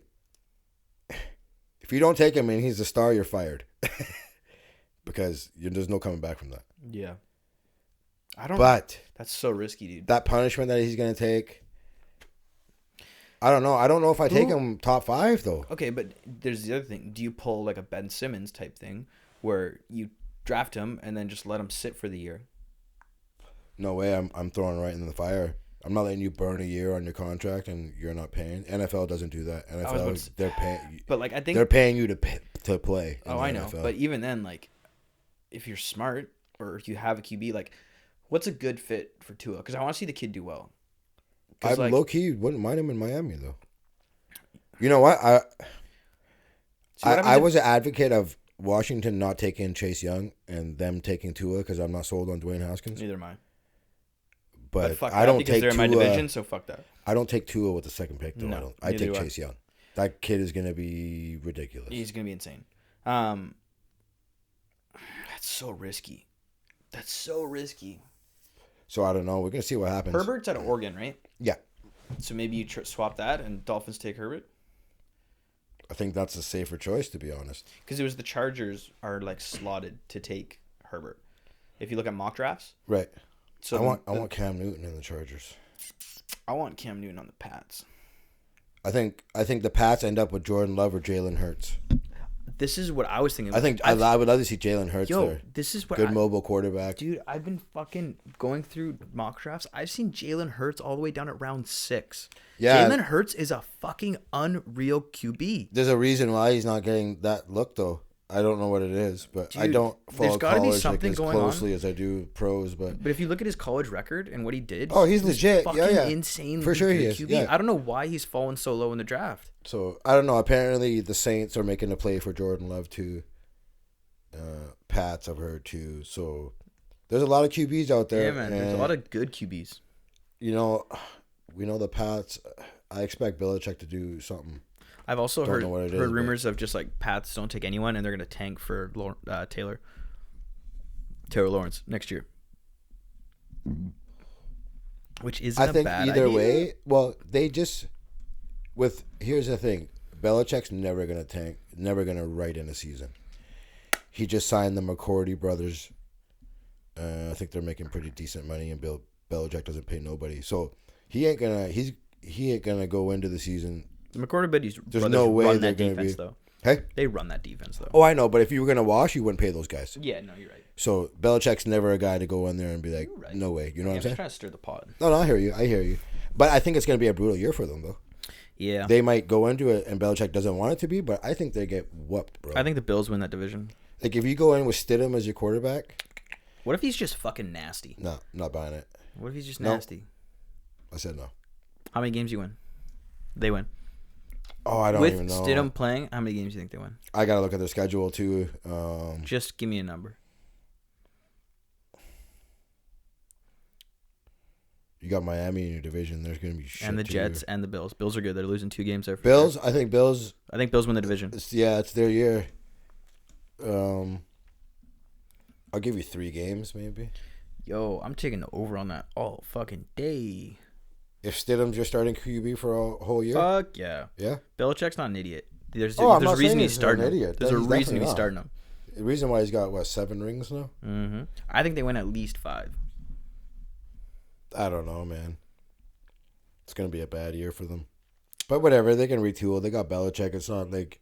[SPEAKER 2] If you don't take him and he's a star, you're fired. Because there's no coming back from that.
[SPEAKER 1] Yeah.
[SPEAKER 2] But
[SPEAKER 1] that's so risky, dude.
[SPEAKER 2] That punishment that he's going to take... I don't know. I don't know if I take him top 5, though.
[SPEAKER 1] Okay, but there's the other thing. Do you pull like a Ben Simmons type thing where you draft him and then just let him sit for the year?
[SPEAKER 2] No way. I'm throwing right in the fire. I'm not letting you burn a year on your contract and you're not paying. NFL doesn't do that. NFL, they're paying.
[SPEAKER 1] But like, I think
[SPEAKER 2] they're paying you to play.
[SPEAKER 1] Oh, I know. But even then, like, if you're smart or if you have a QB, like, what's a good fit for Tua? Because I want to see the kid do well.
[SPEAKER 2] I
[SPEAKER 1] like,
[SPEAKER 2] low key wouldn't mind him in Miami though. You know what? I was an advocate of Washington not taking Chase Young and them taking Tua because I'm not sold on Dwayne Haskins.
[SPEAKER 1] Neither am I.
[SPEAKER 2] But
[SPEAKER 1] fuck
[SPEAKER 2] I don't
[SPEAKER 1] because
[SPEAKER 2] take
[SPEAKER 1] they're
[SPEAKER 2] Tua.
[SPEAKER 1] in my division, so fuck that.
[SPEAKER 2] I don't take Tua with the 2nd pick though.
[SPEAKER 1] No,
[SPEAKER 2] I take Chase Young. That kid is gonna be ridiculous.
[SPEAKER 1] He's gonna be insane. That's so risky.
[SPEAKER 2] So I don't know. We're gonna see what happens.
[SPEAKER 1] Herbert's out of Oregon, right?
[SPEAKER 2] Yeah.
[SPEAKER 1] So maybe you swap that and Dolphins take Herbert.
[SPEAKER 2] I think that's a safer choice, to be honest.
[SPEAKER 1] Because it was the Chargers are like slotted to take Herbert. If you look at mock drafts,
[SPEAKER 2] right?
[SPEAKER 1] So
[SPEAKER 2] I want Cam Newton in the Chargers.
[SPEAKER 1] I want Cam Newton on the Pats.
[SPEAKER 2] I think the Pats end up with Jordan Love or Jalen Hurts.
[SPEAKER 1] This is what I was thinking.
[SPEAKER 2] I would love to see Jalen Hurts there.
[SPEAKER 1] This is what
[SPEAKER 2] good mobile quarterback.
[SPEAKER 1] Dude, I've been fucking going through mock drafts. I've seen Jalen Hurts all the way down at round 6. Yeah, Jalen Hurts is a fucking unreal QB.
[SPEAKER 2] There's a reason why he's not getting that look though. I don't know what it is, but dude, I don't follow college like as closely as I do pros. But
[SPEAKER 1] if you look at his college record and what he did,
[SPEAKER 2] he's legit.
[SPEAKER 1] Fucking insane.
[SPEAKER 2] For sure he is.
[SPEAKER 1] QB.
[SPEAKER 2] Yeah.
[SPEAKER 1] I don't know why he's fallen so low in the draft.
[SPEAKER 2] So I don't know. Apparently the Saints are making a play for Jordan Love too. Pats I've heard too. So there's a lot of QBs out there.
[SPEAKER 1] Yeah, man. There's a lot of good QBs.
[SPEAKER 2] You know, we know the Pats. I expect Belichick to do something.
[SPEAKER 1] I've also heard rumors of just like Pats don't take anyone and they're gonna tank for Taylor Lawrence next year, which isn't a bad idea. I think either way.
[SPEAKER 2] Well, they just here's the thing: Belichick's never gonna tank, never gonna write in a season. He just signed the McCourty brothers. I think they're making pretty decent money, and Belichick doesn't pay nobody, so he ain't gonna go into the season.
[SPEAKER 1] The McCourty buddies.
[SPEAKER 2] There's no way
[SPEAKER 1] run
[SPEAKER 2] they're
[SPEAKER 1] that
[SPEAKER 2] going to be.
[SPEAKER 1] Though.
[SPEAKER 2] Hey,
[SPEAKER 1] they run that defense though.
[SPEAKER 2] Oh, I know, but if you were going to wash, you wouldn't pay those guys.
[SPEAKER 1] Yeah, no, you're right.
[SPEAKER 2] So Belichick's never a guy to go in there and be like, right. No way. You know what I'm saying?
[SPEAKER 1] I'm trying to stir the pot.
[SPEAKER 2] No, I hear you. But I think it's going to be a brutal year for them though.
[SPEAKER 1] Yeah.
[SPEAKER 2] They might go into it, and Belichick doesn't want it to be, but I think they get whooped, bro.
[SPEAKER 1] I think the Bills win that division.
[SPEAKER 2] Like if you go in with Stidham as your quarterback.
[SPEAKER 1] What if he's just fucking nasty?
[SPEAKER 2] No, not buying it.
[SPEAKER 1] What if he's just nasty?
[SPEAKER 2] I said no.
[SPEAKER 1] How many games you win? They win.
[SPEAKER 2] Oh, I don't even know.
[SPEAKER 1] With Stidham playing, how many games do you think they win?
[SPEAKER 2] I got to look at their schedule, too.
[SPEAKER 1] Just give me a number.
[SPEAKER 2] You got Miami in your division. There's going to be shit
[SPEAKER 1] And the
[SPEAKER 2] to
[SPEAKER 1] Jets
[SPEAKER 2] you.
[SPEAKER 1] and the Bills. Bills are good. They're losing 2 games there.
[SPEAKER 2] Bills, I think Bills.
[SPEAKER 1] I think Bills win the division.
[SPEAKER 2] It's their year. I'll give you 3 games, maybe.
[SPEAKER 1] Yo, I'm taking the over on that all fucking day.
[SPEAKER 2] If Stidham's your starting QB for a whole year?
[SPEAKER 1] Fuck yeah.
[SPEAKER 2] Yeah?
[SPEAKER 1] Belichick's not an idiot. There's
[SPEAKER 2] I'm
[SPEAKER 1] a
[SPEAKER 2] not
[SPEAKER 1] reason
[SPEAKER 2] saying
[SPEAKER 1] he's starting
[SPEAKER 2] an
[SPEAKER 1] him.
[SPEAKER 2] idiot.
[SPEAKER 1] There's a
[SPEAKER 2] He's
[SPEAKER 1] reason
[SPEAKER 2] definitely
[SPEAKER 1] he's
[SPEAKER 2] not.
[SPEAKER 1] starting him.
[SPEAKER 2] The reason why he's got, 7 rings now?
[SPEAKER 1] Mm-hmm. I think they win at least 5.
[SPEAKER 2] I don't know, man. It's going to be a bad year for them. But whatever, they can retool. They got Belichick. It's not like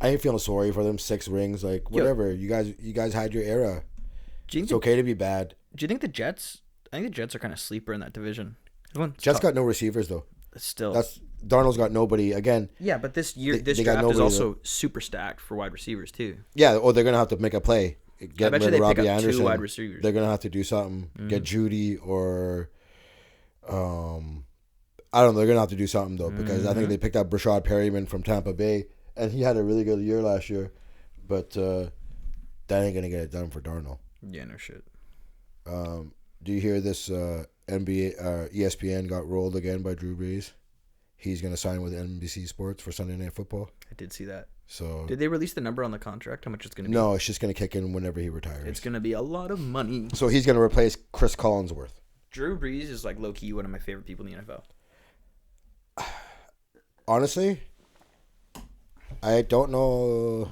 [SPEAKER 2] I ain't feeling sorry for them. 6 rings, like whatever.
[SPEAKER 1] Yo,
[SPEAKER 2] you guys had your era.
[SPEAKER 1] It's
[SPEAKER 2] okay to be bad.
[SPEAKER 1] Do you think the Jets? I think the Jets are kind of sleeper in that division.
[SPEAKER 2] Jets got no receivers though.
[SPEAKER 1] Still,
[SPEAKER 2] Darnold's got nobody again.
[SPEAKER 1] Yeah, but this year, this
[SPEAKER 2] they got
[SPEAKER 1] draft is
[SPEAKER 2] nobody
[SPEAKER 1] also super stacked for wide receivers too.
[SPEAKER 2] Yeah, or they're gonna have to make a play. Get
[SPEAKER 1] I bet you
[SPEAKER 2] rid
[SPEAKER 1] they
[SPEAKER 2] of Robbie
[SPEAKER 1] pick up
[SPEAKER 2] Anderson.
[SPEAKER 1] 2 wide receivers.
[SPEAKER 2] They're gonna have to do something. Get Judy or, I don't know. They're gonna have to do something though because I think they picked up Brashad Perryman from Tampa Bay and he had a really good year last year, but that ain't gonna get it done for Darnold.
[SPEAKER 1] Yeah, no shit.
[SPEAKER 2] Do you hear this? NBA ESPN got rolled again by Drew Brees. He's gonna sign with NBC Sports for Sunday Night Football.
[SPEAKER 1] I did see that.
[SPEAKER 2] So
[SPEAKER 1] did they release the number on the contract? How much it's gonna be?
[SPEAKER 2] No, it's just gonna kick in whenever he retires.
[SPEAKER 1] It's gonna be a lot of money.
[SPEAKER 2] So he's gonna replace Chris Collinsworth.
[SPEAKER 1] Drew Brees is like low key one of my favorite people in the NFL.
[SPEAKER 2] Honestly, I don't know.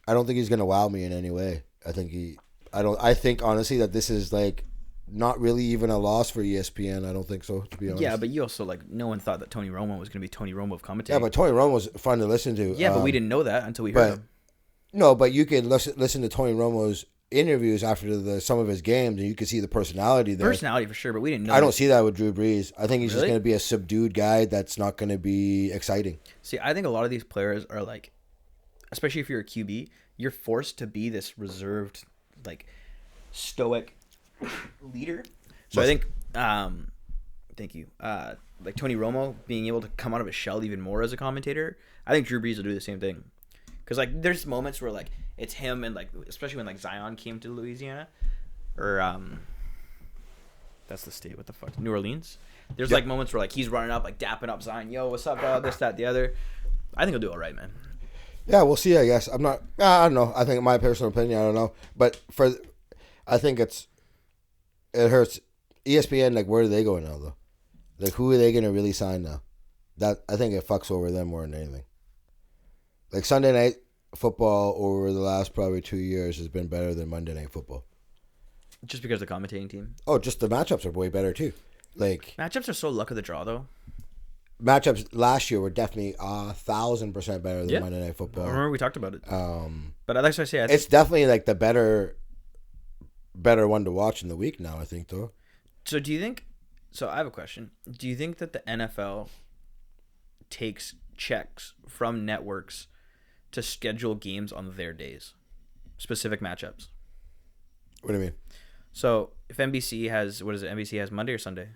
[SPEAKER 2] I don't think he's gonna wow me in any way. I think honestly that this is like not really even a loss for ESPN. I don't think so, to be honest.
[SPEAKER 1] Yeah, but you also no one thought that Tony Romo was gonna be Tony Romo of commentating.
[SPEAKER 2] Yeah, but Tony Romo was fun to listen to.
[SPEAKER 1] Yeah, but we didn't know that until we heard him.
[SPEAKER 2] No, but you could listen to Tony Romo's interviews after some of his games, and you could see the personality there.
[SPEAKER 1] Personality for sure, but we didn't know.
[SPEAKER 2] I don't see that with Drew Brees. I think he's just
[SPEAKER 1] Really?
[SPEAKER 2] going to be a subdued guy that's not going to be exciting.
[SPEAKER 1] See, I think a lot of these players are especially if you're a QB, you're forced to be this reserved, stoic leader. So I think, thank you. Like Tony Romo being able to come out of his shell even more as a commentator, I think Drew Brees will do the same thing. Because there's moments where it's him and especially when Zion came to Louisiana, or that's the state. What the fuck, New Orleans. There's moments where he's running up, dapping up Zion, yo, what's up, dog? This, that, the other. I think he'll do all right, man.
[SPEAKER 2] Yeah, we'll see. I guess I don't know. I think my personal opinion. I don't know, but I think it hurts. ESPN. Where are they going now though? Who are they going to really sign now? That I think it fucks over them more than anything. Sunday Night Football over the last probably 2 years has been better than Monday Night Football.
[SPEAKER 1] Just because the commentating team.
[SPEAKER 2] Oh, just the matchups are way better too.
[SPEAKER 1] Matchups are so luck of the draw though.
[SPEAKER 2] Matchups last year were definitely 1,000% better than Monday Night Football.
[SPEAKER 1] I remember we talked about it. But that's what I say.
[SPEAKER 2] It's definitely the better one to watch in the week now. I think though.
[SPEAKER 1] So do you think? So I have a question. Do you think that the NFL takes checks from networks to schedule games on their days, specific matchups?
[SPEAKER 2] What do you mean?
[SPEAKER 1] So if NBC has NBC has Monday or Sunday?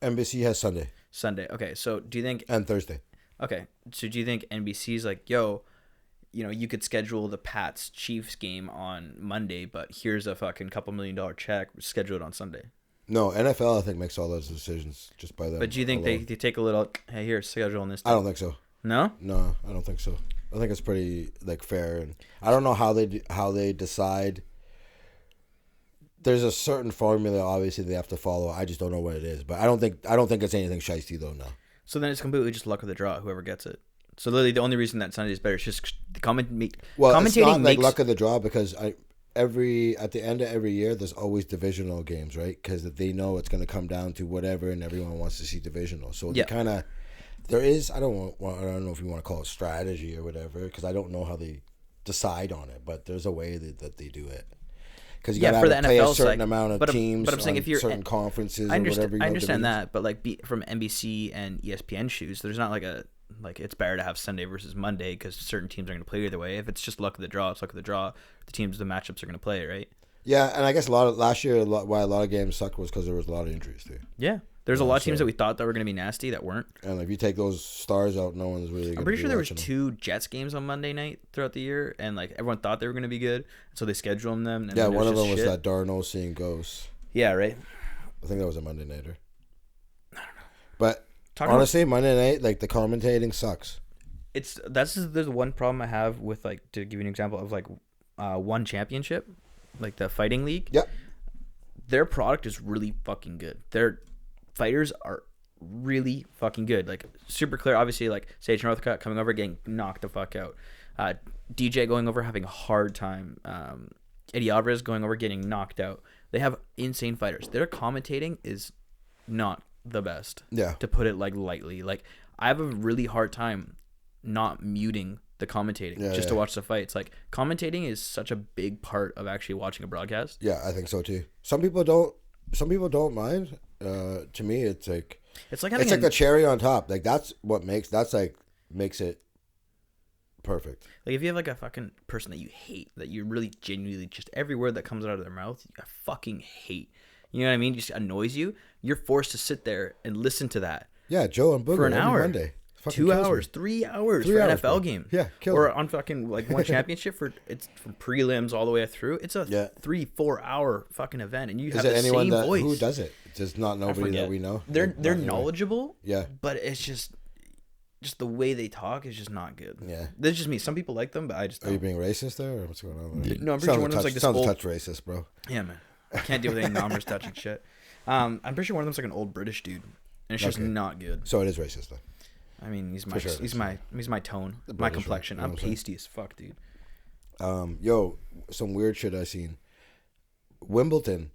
[SPEAKER 2] NBC has Sunday.
[SPEAKER 1] Sunday. Okay. So do you think
[SPEAKER 2] and Thursday?
[SPEAKER 1] Okay. So do you think NBC's yo, you could schedule the Pats Chiefs game on Monday, but here's a fucking $2 million check, schedule it on Sunday?
[SPEAKER 2] No, NFL I think makes all those decisions just by them.
[SPEAKER 1] But do you think they take a little? Hey, here, schedule on this day?
[SPEAKER 2] I don't think so.
[SPEAKER 1] No.
[SPEAKER 2] No, I don't think so. I think it's pretty fair, and I don't know how they decide. There's a certain formula, obviously, they have to follow. I just don't know what it is, but I don't think it's anything shiesty though. No. So
[SPEAKER 1] then it's completely just luck of the draw, whoever gets it. So literally, the only reason that Sunday is better is just the commentating.
[SPEAKER 2] Well, it's not luck of the draw because at the end of every year, there's always divisional games, right? Because they know it's going to come down to whatever, and everyone wants to see divisional. So they kind of. There is, I don't know if you want to call it strategy or whatever, because I don't know how they decide on it, but there's a way that they do it. Because you got to play a certain amount of teams, but I'm saying if you're certain conferences or whatever.
[SPEAKER 1] I understand that, but from NBC and ESPN shoes, there's not it's better to have Sunday versus Monday because certain teams are going to play either way. If it's just luck of the draw, it's luck of the draw. The matchups are going to play, right?
[SPEAKER 2] Yeah, and I guess last year why a lot of games sucked was because there was a lot of injuries too.
[SPEAKER 1] Yeah. There's a lot of teams that we thought that were going to be nasty that weren't.
[SPEAKER 2] And if you take those stars out, no one's really.
[SPEAKER 1] I'm pretty sure there was 2 Jets games on Monday night throughout the year, and everyone thought they were going to be good, so they scheduled them. And
[SPEAKER 2] one of them was that Darnold seeing ghosts.
[SPEAKER 1] Yeah, right.
[SPEAKER 2] I think that was a Monday nighter. I don't know. But
[SPEAKER 1] Talking
[SPEAKER 2] honestly, Monday night, like, the commentating sucks.
[SPEAKER 1] That's the one problem I have with, like, to give you an example of, like, One Championship, like the fighting league.
[SPEAKER 2] Yeah.
[SPEAKER 1] Their product is really fucking good. Their fighters are really fucking good. Like, super clear. Obviously, like, Sage Northcutt coming over, getting knocked the fuck out. DJ going over, having a hard time. Eddie Alvarez going over, getting knocked out. They have insane fighters. Their commentating is not the best.
[SPEAKER 2] Yeah.
[SPEAKER 1] To put it, like, lightly. Like, I have a really hard time not muting the commentating to watch the fights. Like, commentating is such a big part of actually watching a broadcast.
[SPEAKER 2] Yeah, I think so too. Some people don't mind. To me, it's like a cherry on top. Like, that's what makes it perfect.
[SPEAKER 1] Like, if you have, like, a fucking person that you hate, that you really genuinely, just every word that comes out of their mouth, you fucking hate. You know what I mean? Just annoys you. You're forced to sit there and listen to that.
[SPEAKER 2] Yeah, Joe and Booger
[SPEAKER 1] for an hour.
[SPEAKER 2] Monday.
[SPEAKER 1] 2 hours, 3 hours for an NFL game.
[SPEAKER 2] Yeah,
[SPEAKER 1] or on fucking, like, One Championship it's from prelims all the way through. It's a 3-4 hour fucking event, and you have the same voice.
[SPEAKER 2] Who does it? Just not nobody that we know.
[SPEAKER 1] They're knowledgeable.
[SPEAKER 2] Yeah,
[SPEAKER 1] but it's just the way they talk is just not good.
[SPEAKER 2] Yeah,
[SPEAKER 1] that's just me. Some people like them, but I just don't.
[SPEAKER 2] Are you being racist there, or what's going on there?
[SPEAKER 1] No, I'm pretty sure one of them's like this
[SPEAKER 2] sounds a touch racist, bro.
[SPEAKER 1] Yeah, man. I can't deal with any numbers touching shit. I'm pretty sure one of them's like an old British dude, and it's just not good.
[SPEAKER 2] So it is racist, though.
[SPEAKER 1] I mean, he's my tone, my complexion. I'm pasty as fuck, dude.
[SPEAKER 2] Yo, some weird shit I seen. Wimbledon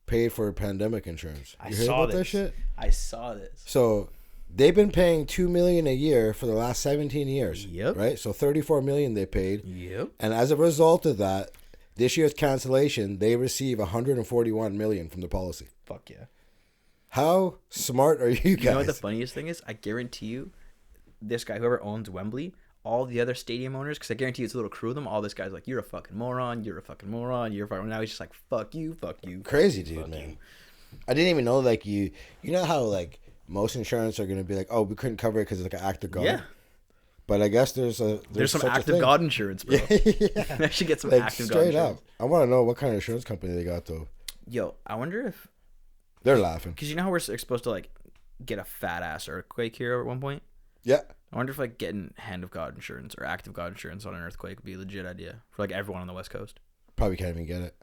[SPEAKER 2] paid for pandemic insurance. You heard about that shit?
[SPEAKER 1] I saw this.
[SPEAKER 2] So they've been paying $2 million a year for the last 17 years.
[SPEAKER 1] Yep.
[SPEAKER 2] Right. So $34 million they paid.
[SPEAKER 1] Yep.
[SPEAKER 2] And as a result of that, this year's cancellation, they receive $141 million from the policy.
[SPEAKER 1] Fuck yeah.
[SPEAKER 2] How smart are you guys?
[SPEAKER 1] You know what the funniest thing is? I guarantee you, this guy, whoever owns Wembley, all the other stadium owners, because I guarantee you it's a little crew of them, all this guy's like, you're a fucking moron, you're a fucking moron, you're a fucking... Now he's just like, fuck you.
[SPEAKER 2] Crazy dude, man. You. I didn't even know, like, you know how, like, most insurance are going to be like, oh, we couldn't cover it because it's like an act of God.
[SPEAKER 1] Yeah.
[SPEAKER 2] But I guess there's
[SPEAKER 1] some act of God insurance, bro. Yeah. I should get some
[SPEAKER 2] like,
[SPEAKER 1] active God insurance. Straight up.
[SPEAKER 2] I want to know what kind of insurance company they got, though.
[SPEAKER 1] Yo, I wonder if...
[SPEAKER 2] They're laughing.
[SPEAKER 1] Because you know how we're supposed to, like, get a fat-ass earthquake here at one point?
[SPEAKER 2] Yeah.
[SPEAKER 1] I wonder if, like, getting hand of God insurance or active God insurance on an earthquake would be a legit idea for, like, everyone on the West Coast.
[SPEAKER 2] Probably can't even get it.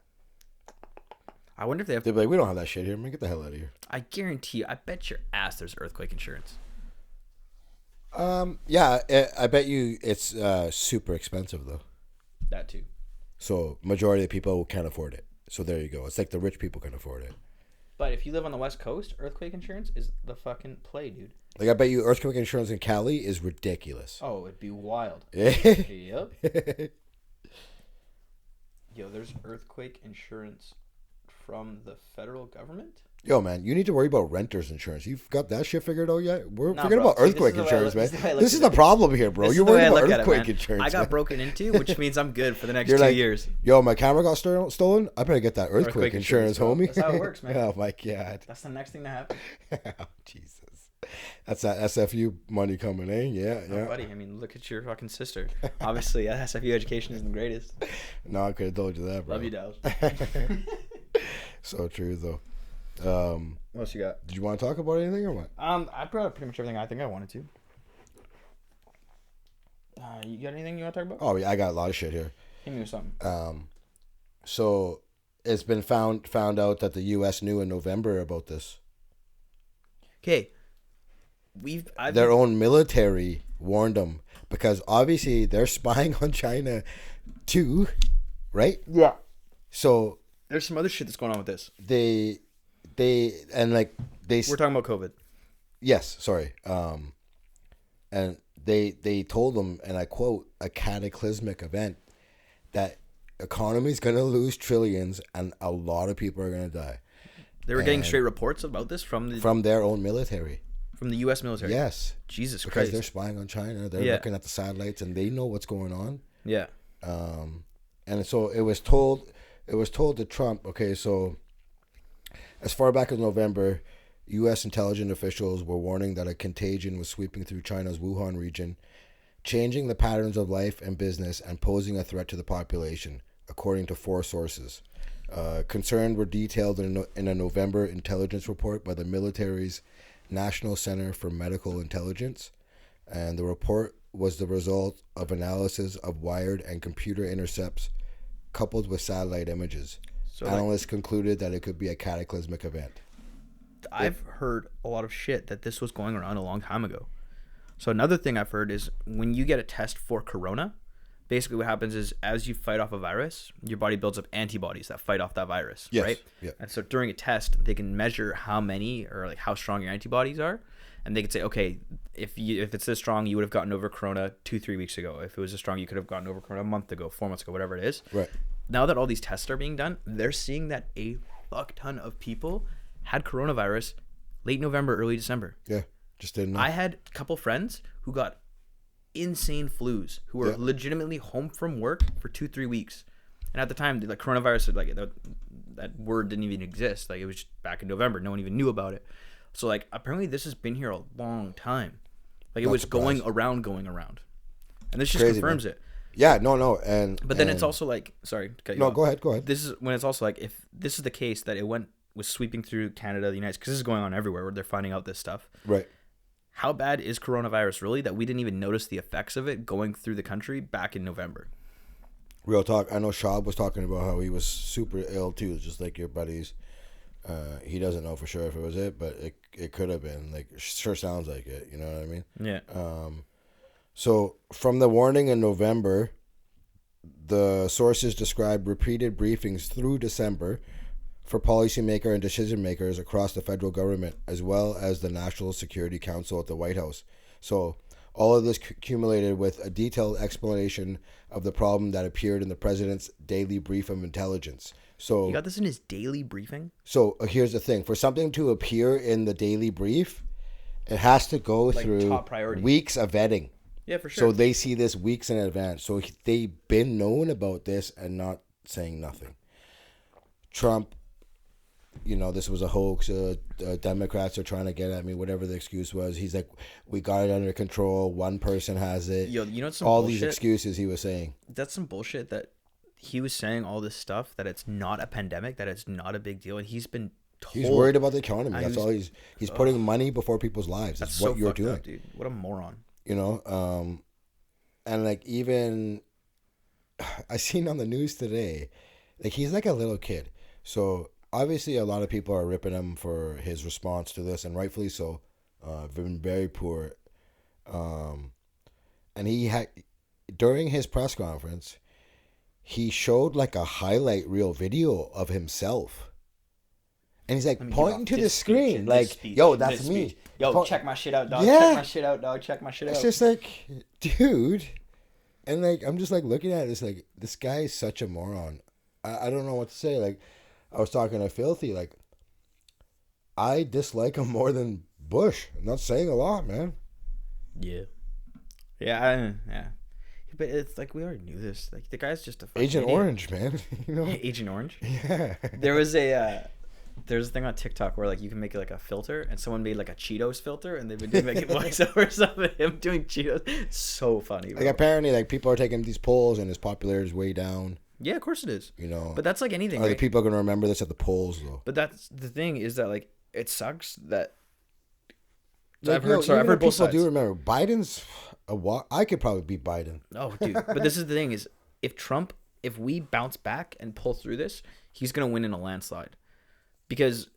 [SPEAKER 1] I wonder if they have...
[SPEAKER 2] They'll be like, we don't have that shit here, man. Get the hell out of here.
[SPEAKER 1] I guarantee you, I bet your ass there's earthquake insurance.
[SPEAKER 2] Yeah, I bet you it's super expensive, though.
[SPEAKER 1] That, too.
[SPEAKER 2] So, majority of people can't afford it. So, there you go. It's like the rich people can afford it.
[SPEAKER 1] But if you live on the West Coast, earthquake insurance is the fucking play, dude.
[SPEAKER 2] Like, I bet you earthquake insurance in Cali is ridiculous.
[SPEAKER 1] Oh, it'd be wild.
[SPEAKER 2] Yep.
[SPEAKER 1] Yo, there's earthquake insurance from the federal government?
[SPEAKER 2] Yo, man, you need to worry about renter's insurance. You've got that shit figured out yet? We're forgetting about earthquake insurance, man. This is the problem here, bro. You're worried about earthquake insurance.
[SPEAKER 1] I got broken into, which means I'm good for the next 2 years.
[SPEAKER 2] Yo, my camera got stolen. I better get that earthquake insurance, homie.
[SPEAKER 1] That's how it works, man.
[SPEAKER 2] Oh, my God.
[SPEAKER 1] That's the next thing to happen.
[SPEAKER 2] Oh, Jesus. That's that SFU money coming in. Yeah.
[SPEAKER 1] Oh, buddy, I mean, look at your fucking sister. Obviously, SFU education isn't the greatest.
[SPEAKER 2] No, I could have told you that, bro.
[SPEAKER 1] Love you, Dallas.
[SPEAKER 2] So true, though.
[SPEAKER 1] What else you got?
[SPEAKER 2] Did you want to talk about anything or what?
[SPEAKER 1] I brought up pretty much everything I think I wanted to. You got anything you want to talk about?
[SPEAKER 2] Oh, yeah, I got a lot of shit here.
[SPEAKER 1] Hit me with something.
[SPEAKER 2] So it's been found out that the U.S. knew in November about this.
[SPEAKER 1] Okay.
[SPEAKER 2] Their own military warned them because obviously they're spying on China too, right?
[SPEAKER 1] Yeah.
[SPEAKER 2] So
[SPEAKER 1] there's some other shit that's going on with this.
[SPEAKER 2] We're
[SPEAKER 1] talking about COVID.
[SPEAKER 2] Yes, sorry. And they told them, and I quote, a cataclysmic event that economy's going to lose trillions and a lot of people are going to die.
[SPEAKER 1] They were getting straight reports about this from
[SPEAKER 2] their own military.
[SPEAKER 1] From the U.S. military?
[SPEAKER 2] Yes.
[SPEAKER 1] Jesus Christ.
[SPEAKER 2] Because they're spying on China. They're looking at the satellites and they know what's going on.
[SPEAKER 1] Yeah.
[SPEAKER 2] And so it was told to Trump, okay, so as far back as November, U.S. intelligence officials were warning that a contagion was sweeping through China's Wuhan region, changing the patterns of life and business and posing a threat to the population, according to 4 sources. Concerns were detailed in a November intelligence report by the military's National Center for Medical Intelligence, and the report was the result of analysis of wired and computer intercepts coupled with satellite images. So analysts concluded that it could be a cataclysmic event.
[SPEAKER 1] I've heard a lot of shit that this was going around a long time ago. So another thing I've heard is when you get a test for corona, basically what happens is as you fight off a virus, your body builds up antibodies that fight off that virus, right?
[SPEAKER 2] Yeah.
[SPEAKER 1] And so during a test, they can measure how many or like how strong your antibodies are. And they can say, okay, if it's this strong, you would have gotten over corona 2-3 weeks ago. If it was this strong, you could have gotten over corona a month ago, 4 months ago, whatever it is.
[SPEAKER 2] Right.
[SPEAKER 1] Now that all these tests are being done, they're seeing that a fuck ton of people had coronavirus late November, early December.
[SPEAKER 2] Yeah, just didn't know.
[SPEAKER 1] I had a couple friends who got insane flus, who were legitimately home from work for 2-3 weeks. And at the time, like coronavirus, like that word didn't even exist. Like it was just back in November. No one even knew about it. So like apparently this has been here a long time. Like it was going around. And this just confirms it.
[SPEAKER 2] Yeah, no.
[SPEAKER 1] But then it's also like, sorry to cut you off.
[SPEAKER 2] Go ahead.
[SPEAKER 1] This is when it's also like, if this is the case that it was sweeping through Canada, the United States, because this is going on everywhere where they're finding out this stuff.
[SPEAKER 2] Right.
[SPEAKER 1] How bad is coronavirus really that we didn't even notice the effects of it going through the country back in November?
[SPEAKER 2] Real talk. I know Shab was talking about how he was super ill too, just like your buddies. He doesn't know for sure if it was it, but it could have been. Like, sure sounds like it. You know what I mean?
[SPEAKER 1] Yeah.
[SPEAKER 2] So from the warning in November, the sources described repeated briefings through December for policymakers and decision makers across the federal government, as well as the National Security Council at the White House. So all of this accumulated with a detailed explanation of the problem that appeared in the president's daily brief of intelligence. So
[SPEAKER 1] he got this in his daily briefing?
[SPEAKER 2] So here's the thing. For something to appear in the daily brief, it has to go through
[SPEAKER 1] top priority.
[SPEAKER 2] Weeks of vetting.
[SPEAKER 1] Yeah, for sure.
[SPEAKER 2] So they see this weeks in advance. So they've been known about this and not saying nothing. Trump, this was a hoax. Democrats are trying to get at me, whatever the excuse was. He's like, we got it under control. One person has it.
[SPEAKER 1] Yo, you know what's some
[SPEAKER 2] all
[SPEAKER 1] bullshit?
[SPEAKER 2] These excuses he was saying.
[SPEAKER 1] That's some bullshit that he was saying all this stuff, that it's not a pandemic, that it's not a big deal. And he's been told.
[SPEAKER 2] He's worried about the economy. That's all he's putting money before people's lives. That's what you're doing.
[SPEAKER 1] Up, dude. What a moron.
[SPEAKER 2] And like even I seen on the news today, like he's like a little kid. So obviously a lot of people are ripping him for his response to this, and rightfully so. Been very poor. And he had, during his press conference, he showed like a highlight reel video of himself. And he's like pointing to the screen, like, yo, that's me.
[SPEAKER 1] Yo, check my shit out, dog. Yeah. Check my shit out, dog. Check my shit out.
[SPEAKER 2] It's just like, dude. And like, I'm just like looking at this, like, this guy is such a moron. I don't know what to say. Like, I was talking to Filthy, like, I dislike him more than Bush. I'm not saying a lot, man.
[SPEAKER 1] Yeah. Yeah. But it's like, we already knew this. Like, the guy's just a fucking
[SPEAKER 2] Agent
[SPEAKER 1] idiot.
[SPEAKER 2] Orange, man.
[SPEAKER 1] Agent Orange?
[SPEAKER 2] Yeah.
[SPEAKER 1] There's a thing on TikTok where like you can make like a filter, and someone made like a Cheetos filter, and they've been doing like voiceovers of him doing Cheetos. It's so funny, bro.
[SPEAKER 2] Like apparently, like people are taking these polls, and his popularity is way down.
[SPEAKER 1] Yeah, of course it is. But that's like anything.
[SPEAKER 2] Are the people gonna remember this at the polls though?
[SPEAKER 1] But that's the thing, is that like it sucks that.
[SPEAKER 2] Like, I've heard both sides. Do remember Biden's I could probably beat Biden.
[SPEAKER 1] Oh, dude! But this is the thing: is if we bounce back and pull through this, he's gonna win in a landslide. Because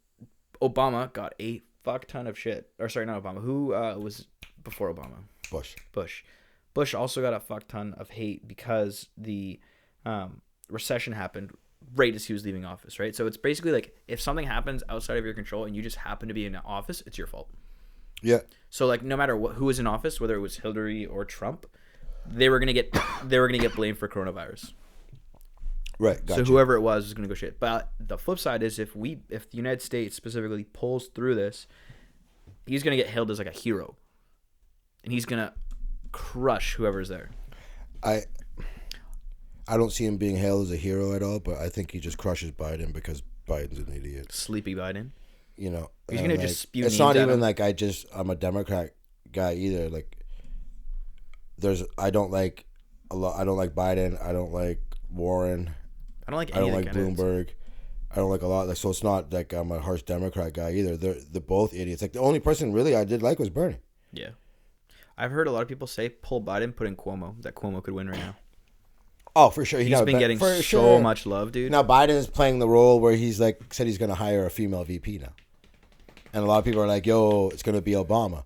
[SPEAKER 1] Obama got a fuck ton of shit. Or sorry, not Obama. Who was before Obama? Bush also got a fuck ton of hate because the recession happened right as he was leaving office, right? So it's basically like if something happens outside of your control and you just happen to be in office, it's your fault.
[SPEAKER 2] Yeah.
[SPEAKER 1] So like no matter who was in office, whether it was Hillary or Trump, they were gonna get blamed for coronavirus.
[SPEAKER 2] Right. Gotcha.
[SPEAKER 1] So whoever it was going to go shit. But the flip side is if the United States specifically pulls through this, he's going to get hailed as like a hero, and he's going to crush whoever's there.
[SPEAKER 2] I don't see him being hailed as a hero at all, but I think he just crushes Biden because Biden's an idiot.
[SPEAKER 1] Sleepy Biden.
[SPEAKER 2] He's
[SPEAKER 1] going to just spew.
[SPEAKER 2] It's not even like I'm a Democrat guy either. Like I don't like Biden. I don't like Warren.
[SPEAKER 1] I don't like
[SPEAKER 2] Bloomberg. I don't like a lot. Like, so it's not like I'm a harsh Democrat guy either. They're both idiots. Like the only person really I did like was Bernie.
[SPEAKER 1] Yeah. I've heard a lot of people say pull Biden, put in Cuomo. That Cuomo could win right now.
[SPEAKER 2] Oh, for sure.
[SPEAKER 1] He's been getting so much love, dude.
[SPEAKER 2] Now Biden is playing the role where he's like said he's going to hire a female VP now, and a lot of people are like, "Yo, it's going to be Obama."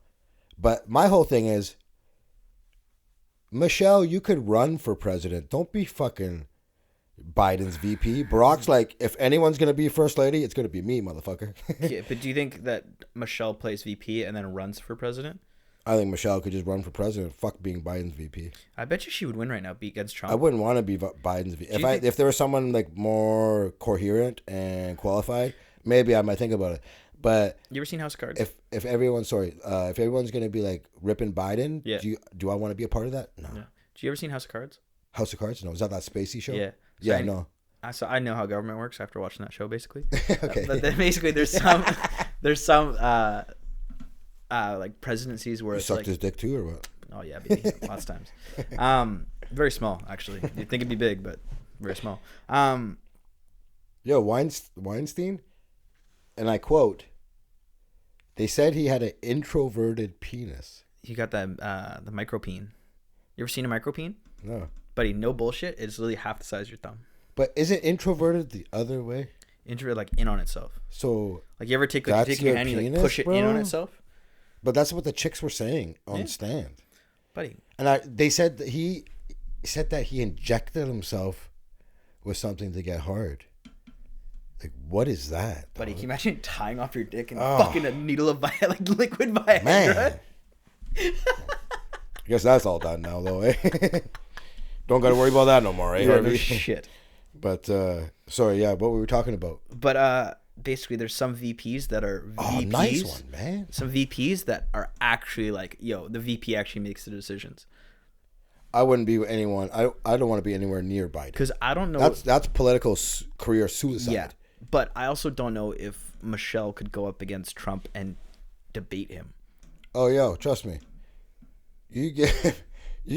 [SPEAKER 2] But my whole thing is, Michelle, you could run for president. Don't be fucking Biden's VP. Barack's like, if anyone's going to be first lady, it's going to be me, motherfucker.
[SPEAKER 1] Yeah, but do you think that Michelle plays VP and then runs for president?
[SPEAKER 2] I think Michelle could just run for president. Fuck being Biden's VP.
[SPEAKER 1] I bet you she would win right now, beat against Trump.
[SPEAKER 2] I wouldn't want to be Biden's VP. If there was someone like more coherent and qualified, maybe I might think about it. But
[SPEAKER 1] you ever seen House of Cards?
[SPEAKER 2] If everyone's gonna be like ripping Biden,
[SPEAKER 1] yeah.
[SPEAKER 2] Do I want to be a part of that? No.
[SPEAKER 1] Yeah. Do you ever seen House of Cards?
[SPEAKER 2] House of Cards? No. Is that spacey show?
[SPEAKER 1] Yeah.
[SPEAKER 2] So I know.
[SPEAKER 1] I know how government works after watching that show, basically.
[SPEAKER 2] Okay.
[SPEAKER 1] But then basically, there's some like presidencies where
[SPEAKER 2] you
[SPEAKER 1] it's
[SPEAKER 2] sucked
[SPEAKER 1] like,
[SPEAKER 2] his dick too, or what?
[SPEAKER 1] Oh yeah, baby, lots of times. Very small actually. You'd think it'd be big, but very small.
[SPEAKER 2] Yo, Weinstein, and I quote, they said he had an introverted penis.
[SPEAKER 1] He got that the micropene. You ever seen a micropene?
[SPEAKER 2] No.
[SPEAKER 1] Buddy, no bullshit. It's literally half the size of your thumb.
[SPEAKER 2] But is it introverted the other way?
[SPEAKER 1] Introvert, like in on itself.
[SPEAKER 2] So
[SPEAKER 1] like you ever take your hand and you like push it in on itself?
[SPEAKER 2] But that's what the chicks were saying on stand,
[SPEAKER 1] buddy.
[SPEAKER 2] And they said that he injected himself with something to get hard. Like, what is that,
[SPEAKER 1] buddy? Can you imagine tying off your dick and fucking a needle of like liquid Viagra?
[SPEAKER 2] Man. I guess that's all done now, though. Eh? Don't got to worry about that no more, eh?
[SPEAKER 1] Yeah, no shit.
[SPEAKER 2] But sorry, yeah, what we were talking about.
[SPEAKER 1] But basically, there's some VPs that are VPs.
[SPEAKER 2] Oh, nice one, man.
[SPEAKER 1] Some VPs that are actually like, yo, the VP actually makes the decisions.
[SPEAKER 2] I wouldn't be anyone. I don't want to be anywhere near Biden
[SPEAKER 1] because I don't know.
[SPEAKER 2] That's political career suicide.
[SPEAKER 1] Yeah, but I also don't know if Michelle could go up against Trump and debate him.
[SPEAKER 2] Oh, yo, trust me. You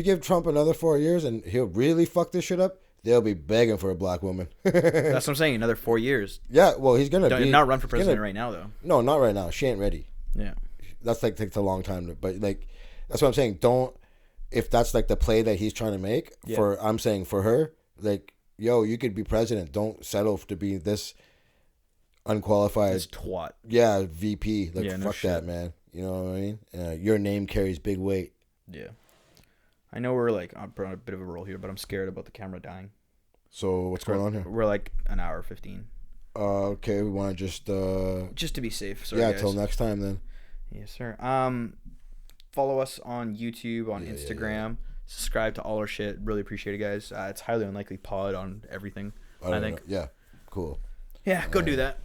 [SPEAKER 2] give Trump another 4 years and he'll really fuck this shit up. They'll be begging for a black woman.
[SPEAKER 1] That's what I'm saying. Another 4 years.
[SPEAKER 2] Yeah, well, he's gonna
[SPEAKER 1] not run for president right now, though.
[SPEAKER 2] No, not right now. She ain't ready.
[SPEAKER 1] Yeah,
[SPEAKER 2] that's like takes a long time. But like, that's what I'm saying. Don't. If that's like the play that he's trying to make I'm saying for her, like, yo, you could be president. Don't settle to be this unqualified.
[SPEAKER 1] This twat.
[SPEAKER 2] Yeah, VP. Like,
[SPEAKER 1] no
[SPEAKER 2] fuck
[SPEAKER 1] shit.
[SPEAKER 2] that, man. You know what I mean? Your name carries big weight.
[SPEAKER 1] Yeah. I know we're like on a bit of a roll here, but I'm scared about the camera dying.
[SPEAKER 2] So what's going on here?
[SPEAKER 1] We're like an hour 15.
[SPEAKER 2] Okay, we want to just
[SPEAKER 1] to be safe. Sorry,
[SPEAKER 2] yeah,
[SPEAKER 1] guys.
[SPEAKER 2] till next time then.
[SPEAKER 1] Yes, sir. Follow us on YouTube, on Instagram. Subscribe to all our shit. Really appreciate it, guys. It's highly unlikely pod on everything. I think.
[SPEAKER 2] Yeah, cool.
[SPEAKER 1] Yeah, go do that.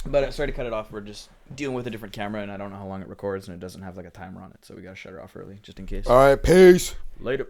[SPEAKER 1] But sorry to cut it off. We're just dealing with a different camera, and I don't know how long it records, and it doesn't have like a timer on it, so we gotta shut it off early just in case.
[SPEAKER 2] All right, peace.
[SPEAKER 1] Later.